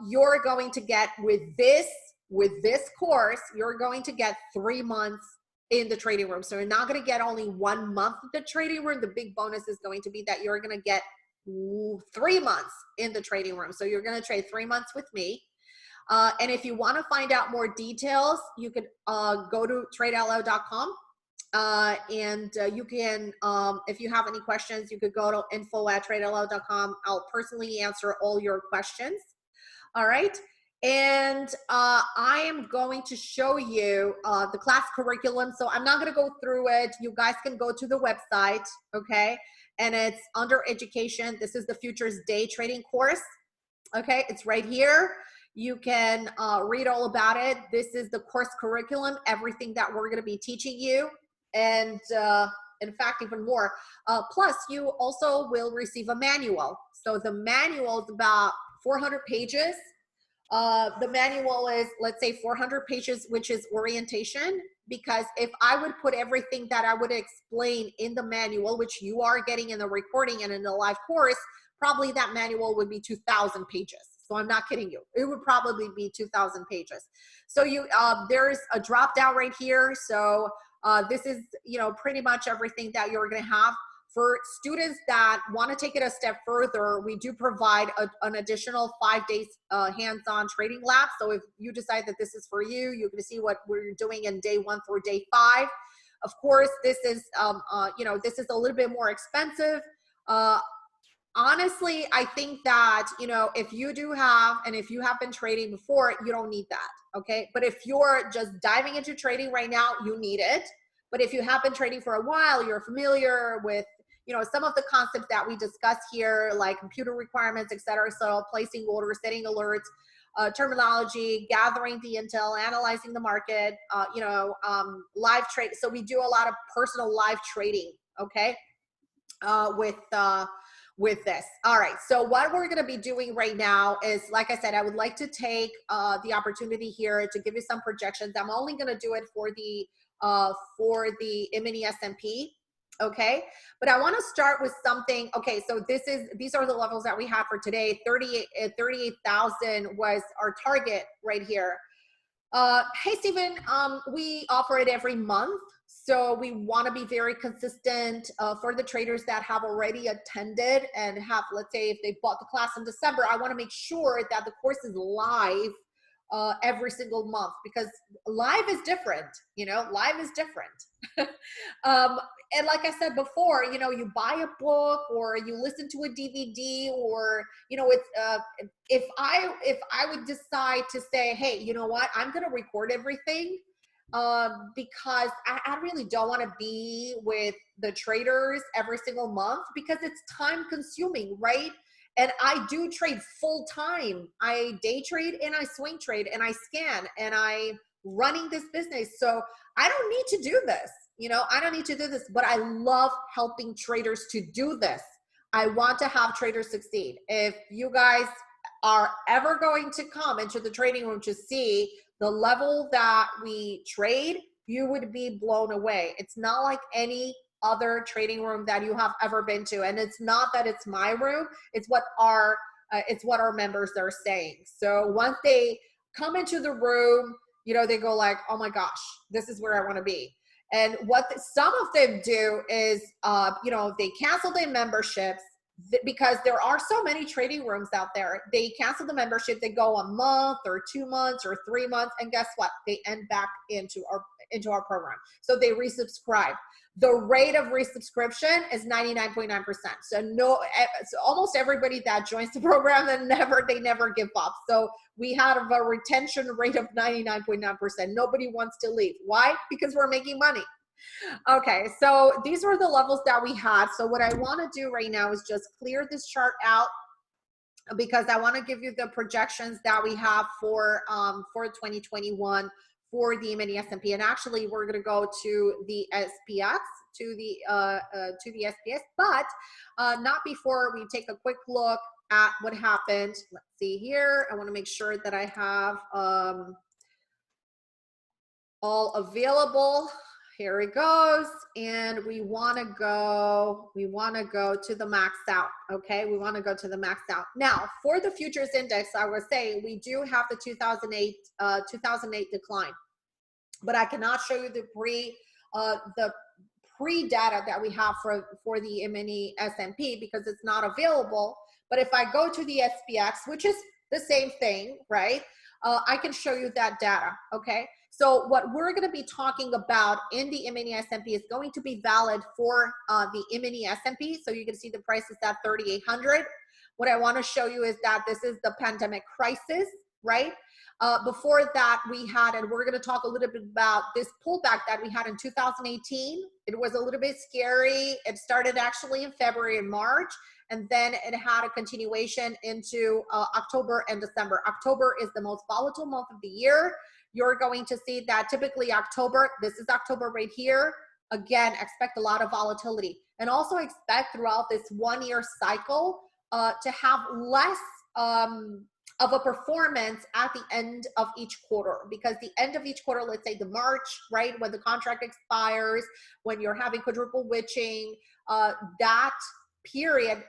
you're going to get with this course, you're going to get 3 months in the trading room. So you're not going to get only 1 month of the trading room. The big bonus is going to be that you're going to get 3 months in the trading room. So you're going to trade 3 months with me. And if you want to find out more details, you could go to tradeoutloud.com. And you can, if you have any questions, you could go to info@tradeoutloud.com. I'll personally answer all your questions. All right. And I am going to show you the class curriculum. So I'm not going to go through it. You guys can go to the website. Okay. And it's under education. This is the futures day trading course. Okay. It's right here. You can read all about it. This is the course curriculum, everything that we're going to be teaching you. And in fact, even more. Plus, you also will receive a manual. So the manual is about 400 pages. The manual is, let's say, 400 pages, which is orientation. Because if I would put everything that I would explain in the manual, which you are getting in the recording and in the live course, probably that manual would be 2,000 pages. So I'm not kidding you. It would probably be 2,000 pages. So there's a drop down right here. So this is, pretty much everything that you're going to have. For students that want to take it a step further, we do provide an additional 5 days hands-on trading lab. So if you decide that this is for you, you're going to see what we're doing in day 1 through day 5. Of course, this is, this is a little bit more expensive. Honestly, I think that, if you do have, and if you have been trading before, you don't need that. Okay. But if you're just diving into trading right now, you need it. But if you have been trading for a while, you're familiar with, some of the concepts that we discuss here, like computer requirements, etc. So placing orders, setting alerts, terminology, gathering the intel, analyzing the market, live trade. So we do a lot of personal live trading. Okay. With this. All right. So what we're going to be doing right now is, like I said, I would like to take the opportunity here to give you some projections. I'm only going to do it for the mini S&P. Okay. But I want to start with something. Okay. So these are the levels that we have for today. 38,000 was our target right here. Hey, Stephen, we offer it every month. So we want to be very consistent for the traders that have already attended and have, let's say, if they bought the class in December, I want to make sure that the course is live every single month, because live is different, live is different. And like I said before, you buy a book or you listen to a DVD, or, it's, if I would decide to say, hey, you know what, I'm going to record everything, because I really don't want to be with the traders every single month, because it's time consuming, right? And I do trade full time. I day trade and I swing trade and I scan and I'm running this business. So I don't need to do this. I don't need to do this, but I love helping traders to do this. I want to have traders succeed. If you guys are ever going to come into the trading room to see the level that we trade, you would be blown away. It's not like any other trading room that you have ever been to. And it's not that it's my room, it's what our members are saying. So once they come into the room, they go like, oh my gosh, this is where I want to be. And what some of them do is, they cancel their memberships, because there are so many trading rooms out there. They cancel the membership, they go a month or 2 months or 3 months, and guess what? They end back into our program. So they resubscribe. The rate of resubscription is 99.9%. So almost everybody that joins the program, they never give up. So we had a retention rate of 99.9%. Nobody wants to leave. Why? Because we're making money. Okay, so these were the levels that we had. So what I want to do right now is just clear this chart out, because I want to give you the projections that we have for 2021 for the mini S&P. And actually, we're going to go to the SPX, to the SPX, but not before we take a quick look at what happened. Let's see here. I want to make sure that I have all available. Here it goes. And we want to go to the max out. Okay. We want to go to the max out. Now for the futures index, I would say we do have the 2008 decline, but I cannot show you the pre data that we have for the mini S&P because it's not available. But if I go to the SPX, which is the same thing, right? I can show you that data, okay? So what we're going to be talking about in the mini S&P is going to be valid for the mini S&P. So you can see the price is at 3,800. What I want to show you is that this is the pandemic crisis, right? Before that, we had, and we're going to talk a little bit about this pullback that we had in 2018. It was a little bit scary. It started actually in February and March, and then it had a continuation into October and December. October is the most volatile month of the year. You're going to see that typically October, this is October right here. Again, expect a lot of volatility, and also expect throughout this 1 year cycle to have less of a performance at the end of each quarter, because the end of each quarter, let's say the March, right, when the contract expires, when you're having quadruple witching, that period,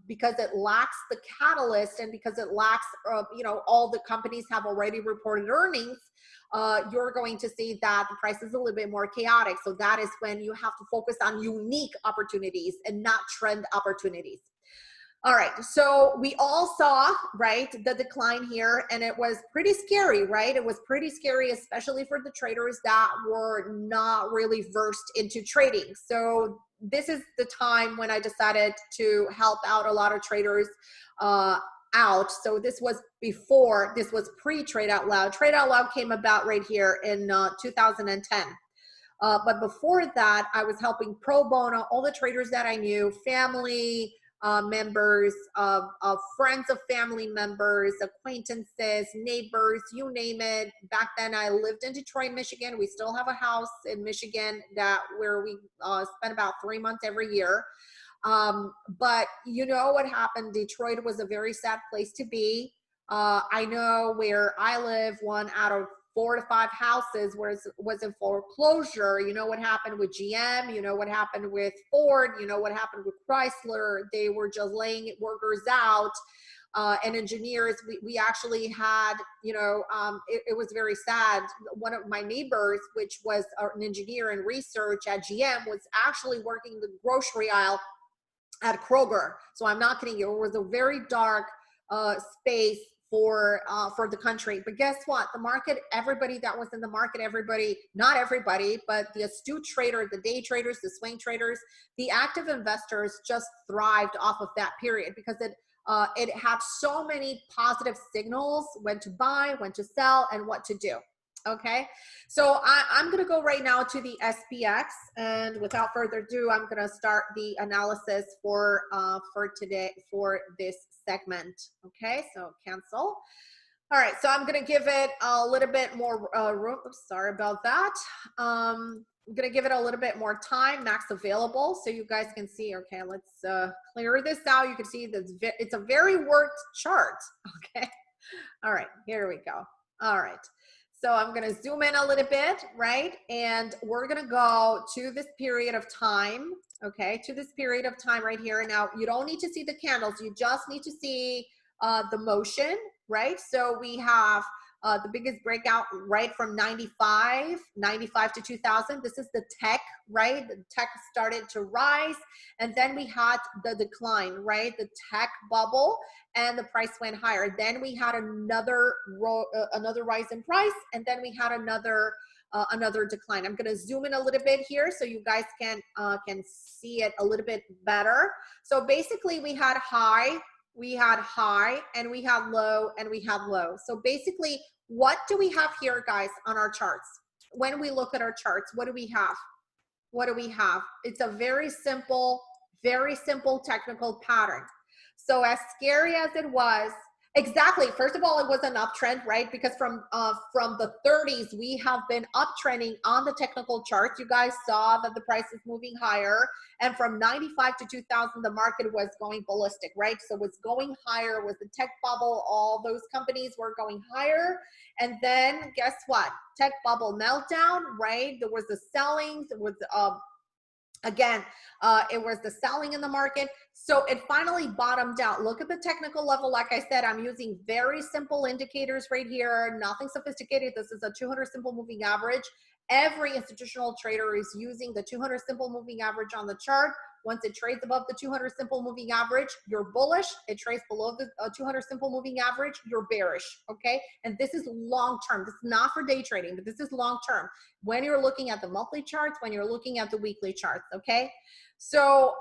because it lacks the catalyst and because it lacks, all the companies have already reported earnings, you're going to see that the price is a little bit more chaotic. So that is when you have to focus on unique opportunities and not trend opportunities. All right, so we all saw, right, the decline here, and it was pretty scary, right? It was pretty scary, especially for the traders that were not really versed into trading. So this is the time when I decided to help out a lot of traders out. So this was pre-Trade Out Loud. Trade Out Loud came about right here in 2010. But before that, I was helping pro bono all the traders that I knew, family, members, of friends of family members, acquaintances, neighbors, you name it. Back then I lived in Detroit, Michigan. We still have a house in Michigan where we spend about 3 months every year. But you know what happened? Detroit was a very sad place to be. I know where I live, 1 out of 4 to 5 houses was in foreclosure. You know what happened with GM, you know what happened with Ford, you know what happened with Chrysler. They were just laying workers out, and engineers. We actually had, it was very sad. One of my neighbors, which was an engineer in research at GM, was actually working the grocery aisle at Kroger. So I'm not kidding you. It was a very dark space for the country. But guess what? The market, everybody that was in the market, not everybody, but the astute trader, the day traders, the swing traders, the active investors just thrived off of that period because it had so many positive signals, when to buy, when to sell, and what to do. Okay, so I'm going to go right now to the SPX, and without further ado, I'm going to start the analysis for today, for this segment. Okay, so cancel. All right, so I'm going to give it a little bit more room. Sorry about that. I'm going to give it a little bit more time, max available, so you guys can see. Okay, let's clear this out. You can see that it's a very worked chart. Okay, all right, here we go. All right. So I'm going to zoom in a little bit, right? And we're going to go to this period of time, okay? To this period of time right here. Now, you don't need to see the candles. You just need to see the motion, right? So we have the biggest breakout right from 95 to 2000. This is the tech, right? The tech started to rise, and then we had the decline, right? The tech bubble, and the price went higher. Then we had another rise in price, and then we had another decline. I'm going to zoom in a little bit here so you guys can see it a little bit better. So basically, we had high, and we had low, and we had low. So basically, what do we have here, guys, on our charts? When we look at our charts, what do we have? What do we have? It's a very simple technical pattern. So as scary as it was, Exactly. First of all, it was an uptrend, right? Because from the 30s, we have been uptrending on the technical charts. You guys saw that the price is moving higher, and from 95 to 2000, the market was going ballistic, right? So it was going higher. It was the tech bubble. All those companies were going higher, and then guess what? Tech bubble meltdown, right? There was the sellings. It was again, it was the selling in the market. So it finally bottomed out. Look at the technical level. Like I said, I'm using very simple indicators right here, nothing sophisticated. This is a 200 simple moving average. Every institutional trader is using the 200 simple moving average on the chart. Once it trades above the 200 simple moving average, you're bullish. It trades below the 200 simple moving average, you're bearish, okay? And this is long term. This is not for day trading, but this is long term. When you're looking at the monthly charts, when you're looking at the weekly charts, okay? So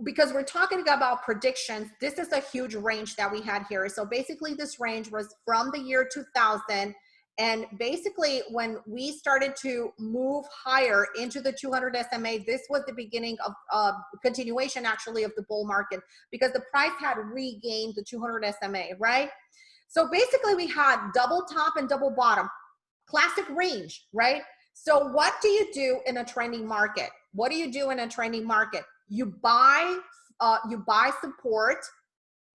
because we're talking about predictions, this is a huge range that we had here. So basically this range was from the year 2000, and basically when we started to move higher into the 200 SMA, this was the beginning of continuation actually of the bull market, because the price had regained the 200 SMA, right? So basically we had double top and double bottom, classic range, right? So what do you do in a trending market? What do you do in a trending market? You buy support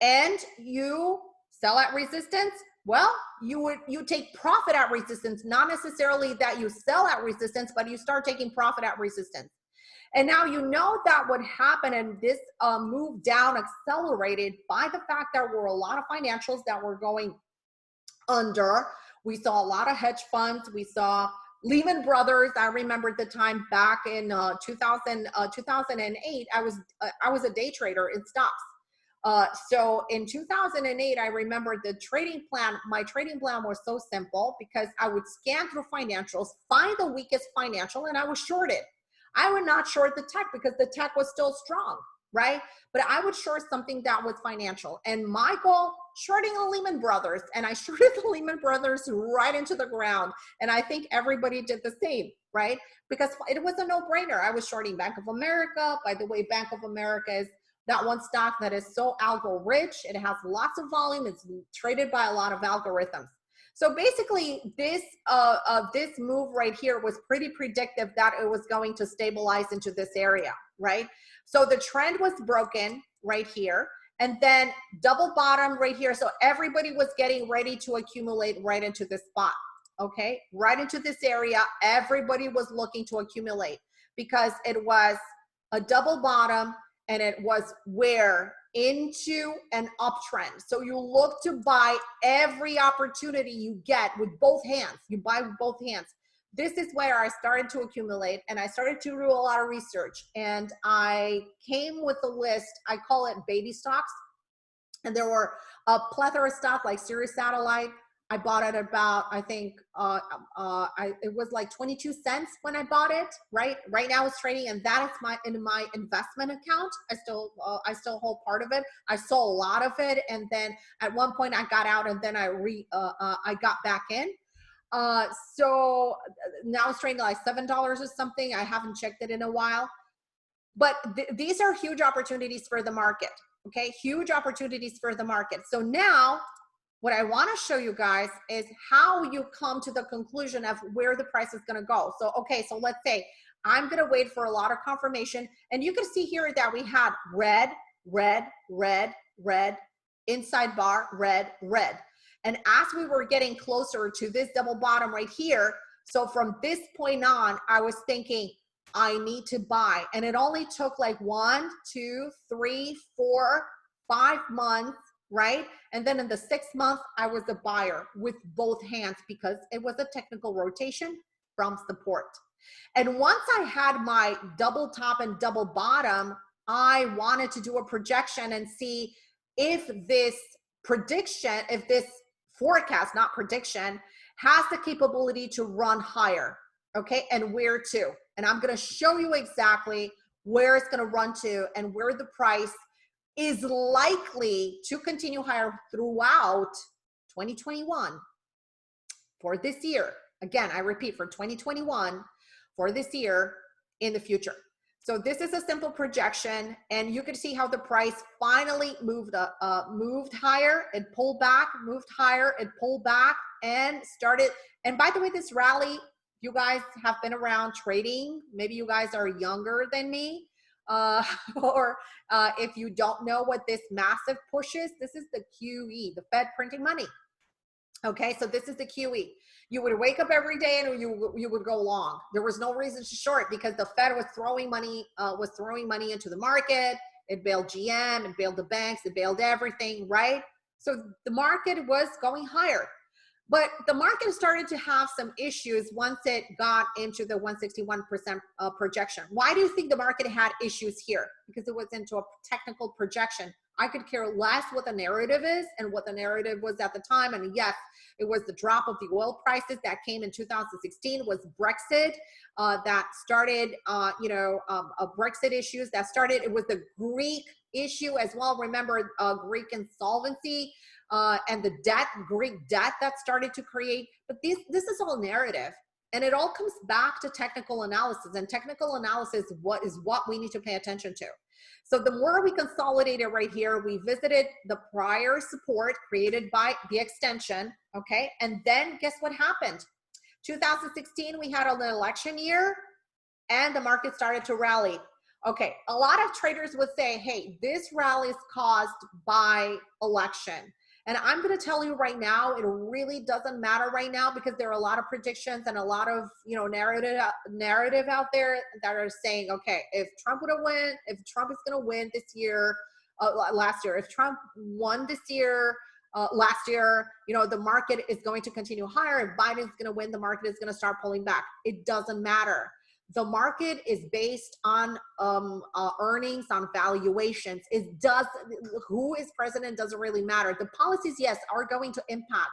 and you sell at resistance. Well, you take profit at resistance, not necessarily that you sell at resistance, but you start taking profit at resistance. And now you know that would happen, and this move down accelerated by the fact that there were a lot of financials that were going under. We saw a lot of hedge funds. We saw Lehman Brothers. I remember the time back in 2008, I was a day trader in stocks. So in 2008, I remember the trading plan. My trading plan was so simple because I would scan through financials, find the weakest financial, and I would short it. I would not short the tech because the tech was still strong, right? But I would short something that was financial. And my goal, shorting the Lehman Brothers. And I shorted the Lehman Brothers right into the ground. And I think everybody did the same, right? Because it was a no-brainer. I was shorting Bank of America. By the way, Bank of America is that one stock that is so algo rich. It has lots of volume. It's traded by a lot of algorithms. So basically, this move right here was pretty predictive that it was going to stabilize into this area, right? So the trend was broken right here, and then double bottom right here. So everybody was getting ready to accumulate right into this spot, okay? Right into this area, everybody was looking to accumulate because it was a double bottom, and it was where into an uptrend. So you look to buy every opportunity you get with both hands. You buy with both hands. This is where I started to accumulate, and I started to do a lot of research, and I came with a list. I call it baby stocks, and there were a plethora of stuff like Sirius Satellite. I bought it about, I think, it was like 22 cents when I bought it, right? Right now it's trading, and that is in my investment account. I still hold part of it. I sold a lot of it, and then at one point I got out, and then I got back in. So now it's trading like $7 or something. I haven't checked it in a while, but these are huge opportunities for the market. Okay, huge opportunities for the market. So now, what I want to show you guys is how you come to the conclusion of where the price is going to go. So, okay, so let's say I'm going to wait for a lot of confirmation. And you can see here that we had red, red, red, red, inside bar, red, red. And as we were getting closer to this double bottom right here, so from this point on, I was thinking, I need to buy. And it only took like 1, 2, 3, 4, 5 months, right? And then in the 6th month, I was a buyer with both hands because it was a technical rotation from support. And once I had my double top and double bottom, I wanted to do a projection and see if this prediction, if this forecast, not prediction, has the capability to run higher, okay? And where to. And I'm going to show you exactly where it's going to run to and where the price is likely to continue higher throughout 2021 for this year. Again, I repeat, for 2021 for this year in the future. So this is a simple projection, and you can see how the price finally moved higher, it pulled back, moved higher, it pulled back, and started. And by the way, this rally, you guys have been around trading. Maybe you guys are younger than me, or if you don't know what this massive push is, this is the QE, the Fed printing money. Okay, so this is the QE. You would wake up every day and you would go long. There was no reason to short because the Fed was throwing money into the market. It bailed GM, it bailed the banks, it bailed everything, right? So the market was going higher. But the market started to have some issues once it got into the 161% projection. Why do you think the market had issues here? Because it was into a technical projection. I could care less what the narrative is and what the narrative was at the time. And yes, it was the drop of the oil prices that came in 2016, was Brexit that started, Brexit issues that started. It was the Greek issue as well. Remember Greek insolvency and the debt, Greek debt that started to create. But this is all narrative. And it all comes back to technical analysis, and technical analysis is what we need to pay attention to. So the more we consolidated right here, we visited the prior support created by the extension, okay? And then guess what happened? 2016, we had an election year and the market started to rally. Okay, a lot of traders would say, hey, this rally is caused by election. And I'm going to tell you right now, it really doesn't matter right now because there are a lot of predictions and a lot of narrative out there that are saying, okay, if Trump if Trump is going to win this year, last year, if Trump won this year, last year, the market is going to continue higher. If Biden's going to win, the market is going to start pulling back. It doesn't matter. The market is based on earnings, on valuations. Who is president doesn't really matter. The policies, yes, are going to impact.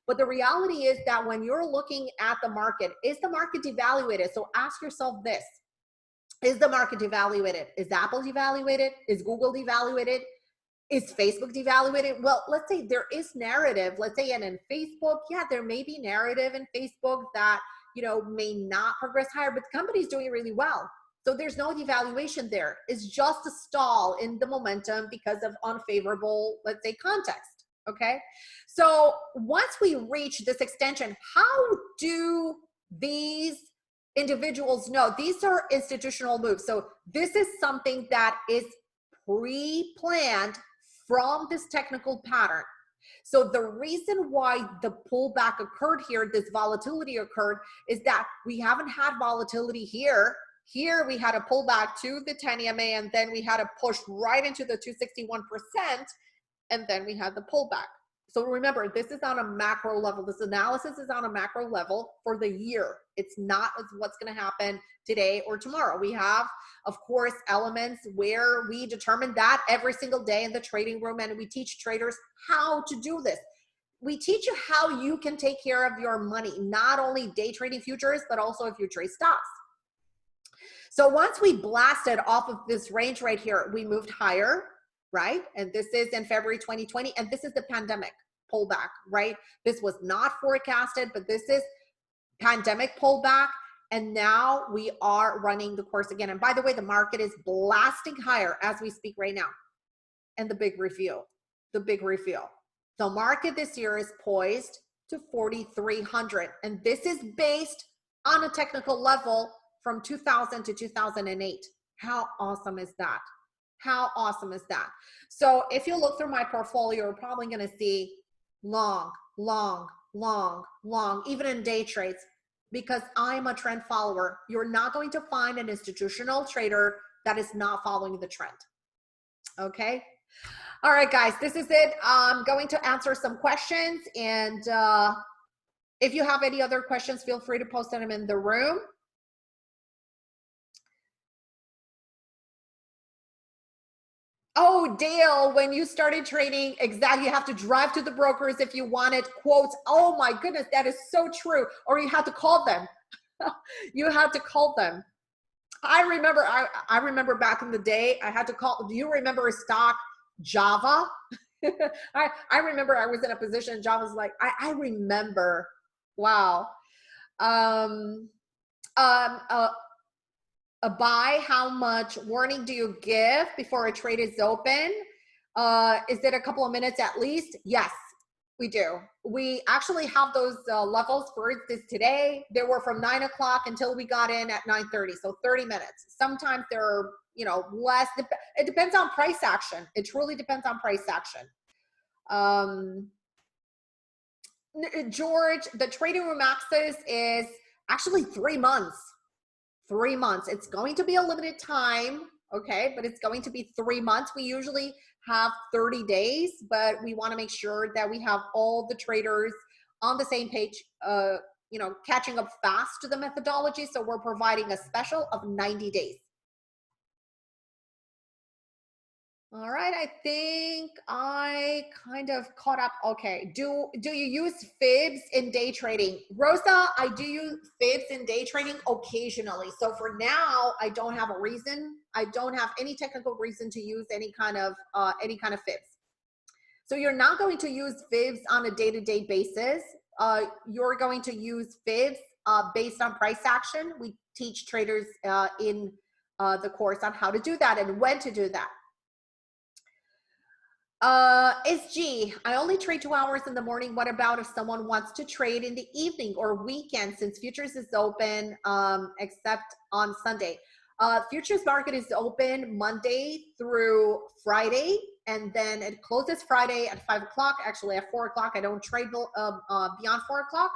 But the reality is that when you're looking at the market, is the market devaluated? So ask yourself this. Is the market devaluated? Is Apple devaluated? Is Google devaluated? Is Facebook devaluated? Well, let's say there is narrative. Let's say, and in Facebook, yeah, there may be narrative in Facebook that may not progress higher, but the company is doing really well. So there's no devaluation there. It's just a stall in the momentum because of unfavorable, let's say, context, okay? So once we reach this extension, how do these individuals know? These are institutional moves. So this is something that is pre-planned from this technical pattern. So the reason why the pullback occurred here, this volatility occurred, is that we haven't had volatility here. Here we had a pullback to the 10 EMA, and then we had a push right into the 261%, and then we had the pullback. So remember, this is on a macro level. This analysis is on a macro level for the year. It's not what's going to happen today or tomorrow. We have, of course, elements where we determine that every single day in the trading room, and we teach traders how to do this. We teach you how you can take care of your money, not only day trading futures, but also if you trade stocks. So once we blasted off of this range right here, we moved higher, right? And this is in February 2020, and this is the pandemic pullback, right? This was not forecasted, but this is pandemic pullback. And now we are running the course again. And by the way, the market is blasting higher as we speak right now. And the big reveal. The market this year is poised to 4,300. And this is based on a technical level from 2000 to 2008. How awesome is that? How awesome is that? So if you look through my portfolio, you're probably going to see long, even in day trades, because I'm a trend follower. You're not going to find an institutional trader that is not following the trend. Okay. All right, guys, this is it. I'm going to answer some questions. And if you have any other questions, feel free to post them in the room. Oh, Dale, when you started trading, exactly, you have to drive to the brokers if you wanted quotes. Oh my goodness, that is so true. Or you had to call them. You had to call them. I remember back in the day, I had to call. Do you remember a stock, Java? I remember I was in a position, Java's like, I remember, wow. a buy, how much warning do you give before a trade is open? Is it a couple of minutes at least? Yes, we do. We actually have those levels. For instance, today they were from 9 o'clock until we got in at 9:30, so 30 minutes. Sometimes they're, you know, less. It depends on price action. It truly depends on price action. George, the trading room access is actually 3 months. 3 months. It's going to be a limited time, okay, but it's going to be 3 months. We usually have 30 days, but we want to make sure that we have all the traders on the same page, you know, catching up fast to the methodology. So we're providing a special of 90 days. All right, I think I kind of caught up. Okay, do you use fibs in day trading? Rosa, I do use fibs in day trading occasionally. So for now, I don't have a reason. I don't have any technical reason to use any kind of fibs. So you're not going to use fibs on a day-to-day basis. You're going to use fibs based on price action. We teach traders in the course on how to do that and when to do that. It's G. I only trade 2 hours in the morning. What about if someone wants to trade in the evening or weekend, since futures is open except on Sunday? Futures market is open Monday through Friday, and then it closes Friday at 5 o'clock. Actually, at 4 o'clock. I don't trade beyond 4 o'clock.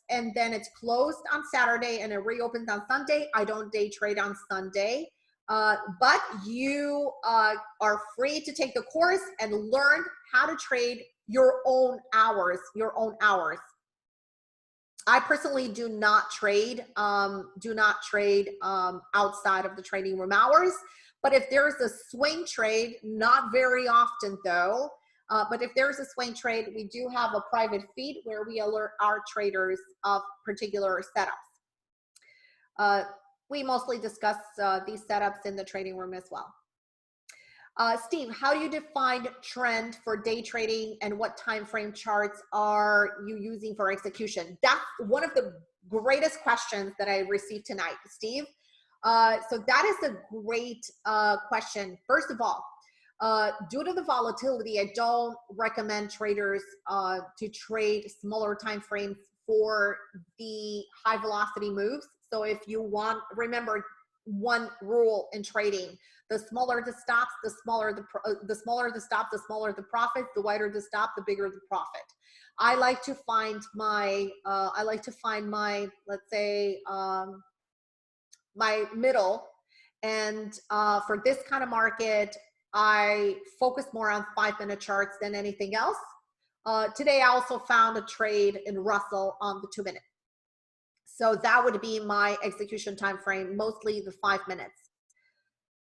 And then it's closed on Saturday and it reopens on Sunday. I don't day trade on Sunday. But you are free to take the course and learn how to trade your own hours, I personally do not trade outside of the trading room hours. But if there's a swing trade, not very often though, but if there's a swing trade, we do have a private feed where we alert our traders of particular setups. We mostly discuss these setups in the trading room as well. Steve, how do you define trend for day trading and what time frame charts are you using for execution? That's one of the greatest questions that I received tonight, Steve. So that is a great question. First of all, due to the volatility, I don't recommend traders to trade smaller time frames for the high velocity moves. So if you want, remember one rule in trading: the smaller the stops, the smaller the stop, the smaller the profit. The wider the stop, the bigger the profit. I like to find my let's say my middle, and for this kind of market, I focus more on 5-minute charts than anything else. Today, I also found a trade in Russell on the 2-minute. So that would be my execution time frame, mostly the 5 minutes.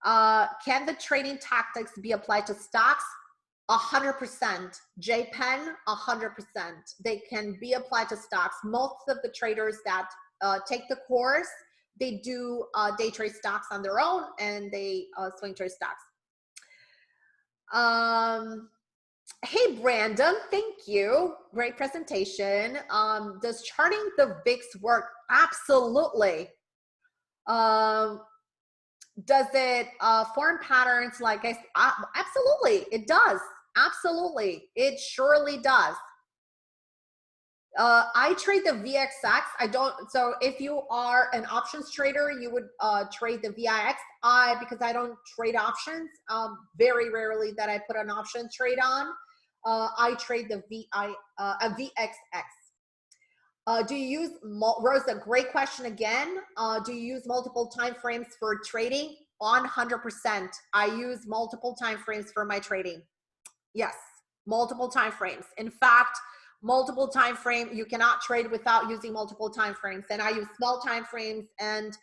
Can the trading tactics be applied to stocks? 100%. JPen, 100%. They can be applied to stocks. Most of the traders that take the course, they do day trade stocks on their own, and they swing trade stocks. Hey, Brandon, thank you. Great presentation. Does charting the VIX work? Absolutely. Does it form patterns like absolutely, it does. Absolutely, it surely does. I trade the VXX. I don't. So if you are an options trader, you would trade the VIX. Because I don't trade options, very rarely that I put an option trade on. I trade the VXX. Do you use, Rosa, great question again. Do you use multiple time frames for trading? 100%. I use multiple time frames for my trading. Yes, multiple time frames. In fact, multiple time frame, you cannot trade without using multiple time frames. And I use small time frames and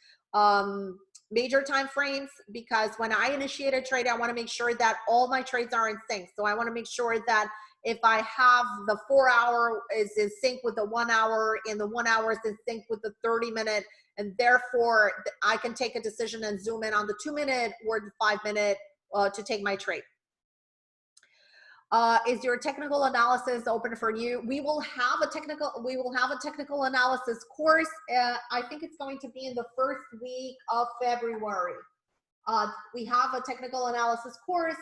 major time frames, because when I initiate a trade, I want to make sure that all my trades are in sync. So I want to make sure that if I have the 4 hour is in sync with the 1 hour, and the 1 hour is in sync with the 30-minute, and therefore I can take a decision and zoom in on the 2-minute or the 5-minute to take my trade. Is your technical analysis open for you? We will have a technical analysis course. I think it's going to be in the first week of February. We have a technical analysis course,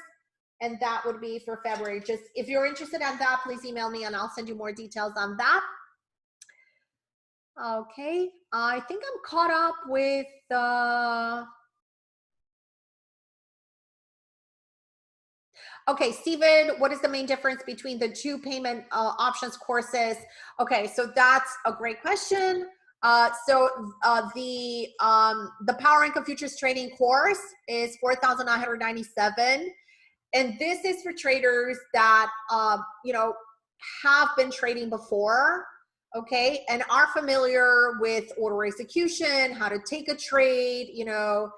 and that would be for February. Just if you're interested in that, please email me and I'll send you more details on that. Okay, I think I'm caught up with okay, Stephen, what is the main difference between the two payment options courses? Okay, so that's a great question. The Power Income Futures Trading course is $4,997, and this is for traders that you know, have been trading before, okay, and are familiar with order execution, how to take a trade, you know,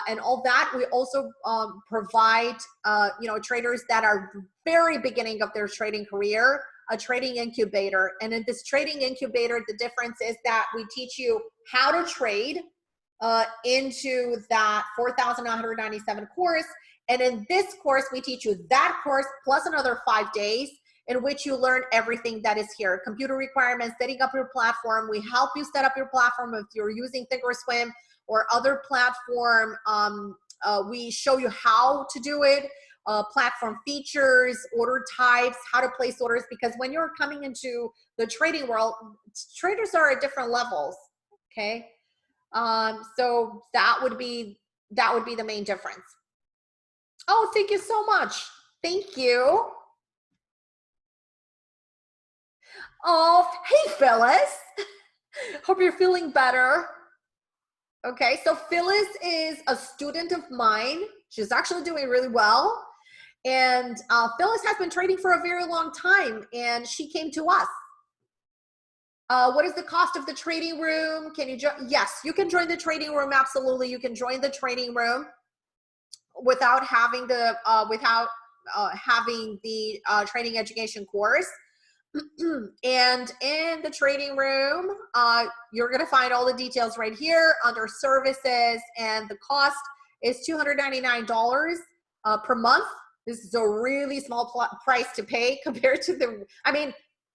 and all that. We also provide, you know, traders that are very beginning of their trading career, a trading incubator. And in this trading incubator, the difference is that we teach you how to trade into that 4,997 course. And in this course, we teach you that course plus another 5 days in which you learn everything that is here. Computer requirements, setting up your platform. We help you set up your platform if you're using Thinkorswim or other platform. We show you how to do it, platform features, order types, how to place orders, because when you're coming into the trading world, traders are at different levels, okay? So that would be the main difference. Oh, thank you so much. Thank you. Oh, hey, Phyllis. Hope you're feeling better. Okay, so Phyllis is a student of mine. She's actually doing really well. And Phyllis has been trading for a very long time, and she came to us. What is the cost of the trading room? Can you join? Yes, you can join the trading room. Absolutely, you can join the trading room without having the trading education course. And in the trading room, you're going to find all the details right here under services, and the cost is $299 per month. This is a really small price to pay compared to the, I mean,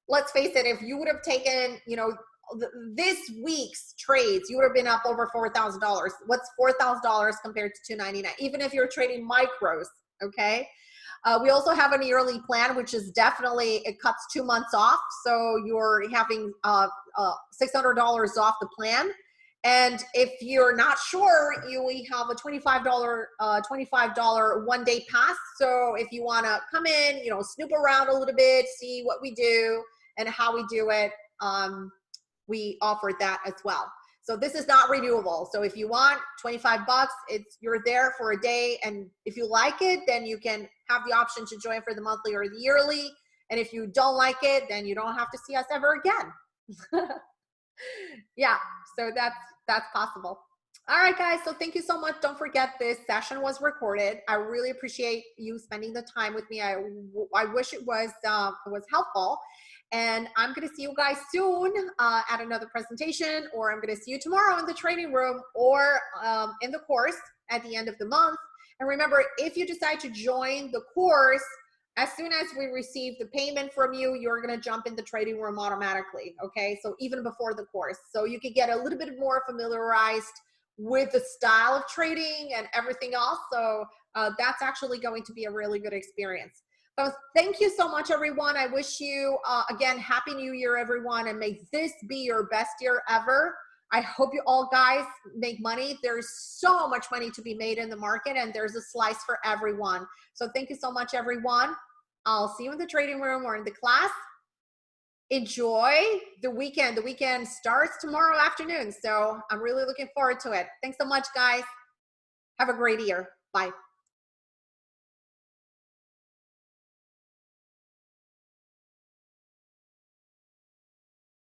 let's face it, if you would have taken, you know, this week's trades, you would have been up over $4,000. What's $4,000 compared to $299, even if you're trading micros, okay? We also have an yearly plan, which is definitely, it cuts 2 months off. So you're having $600 off the plan. And if you're not sure, we have a $25 one-day pass. So if you want to come in, you know, snoop around a little bit, see what we do and how we do it, we offer that as well. So this is not renewable. So if you want 25 bucks, you're there for a day. And if you like it, then you can have the option to join for the monthly or the yearly. And if you don't like it, then you don't have to see us ever again. Yeah, so that's possible. All right, guys. So thank you so much. Don't forget, this session was recorded. I really appreciate you spending the time with me. I wish it was helpful. And I'm going to see you guys soon at another presentation, or I'm going to see you tomorrow in the training room, or in the course at the end of the month. And remember, if you decide to join the course, as soon as we receive the payment from you, you're going to jump in the trading room automatically. Okay, so even before the course, so you can get a little bit more familiarized with the style of trading and everything else. So that's actually going to be a really good experience. So thank you so much, everyone. I wish you, again, Happy New Year, everyone, and may this be your best year ever. I hope you all guys make money. There's so much money to be made in the market, and there's a slice for everyone. So thank you so much, everyone. I'll see you in the trading room or in the class. Enjoy the weekend. The weekend starts tomorrow afternoon, so I'm really looking forward to it. Thanks so much, guys. Have a great year. Bye.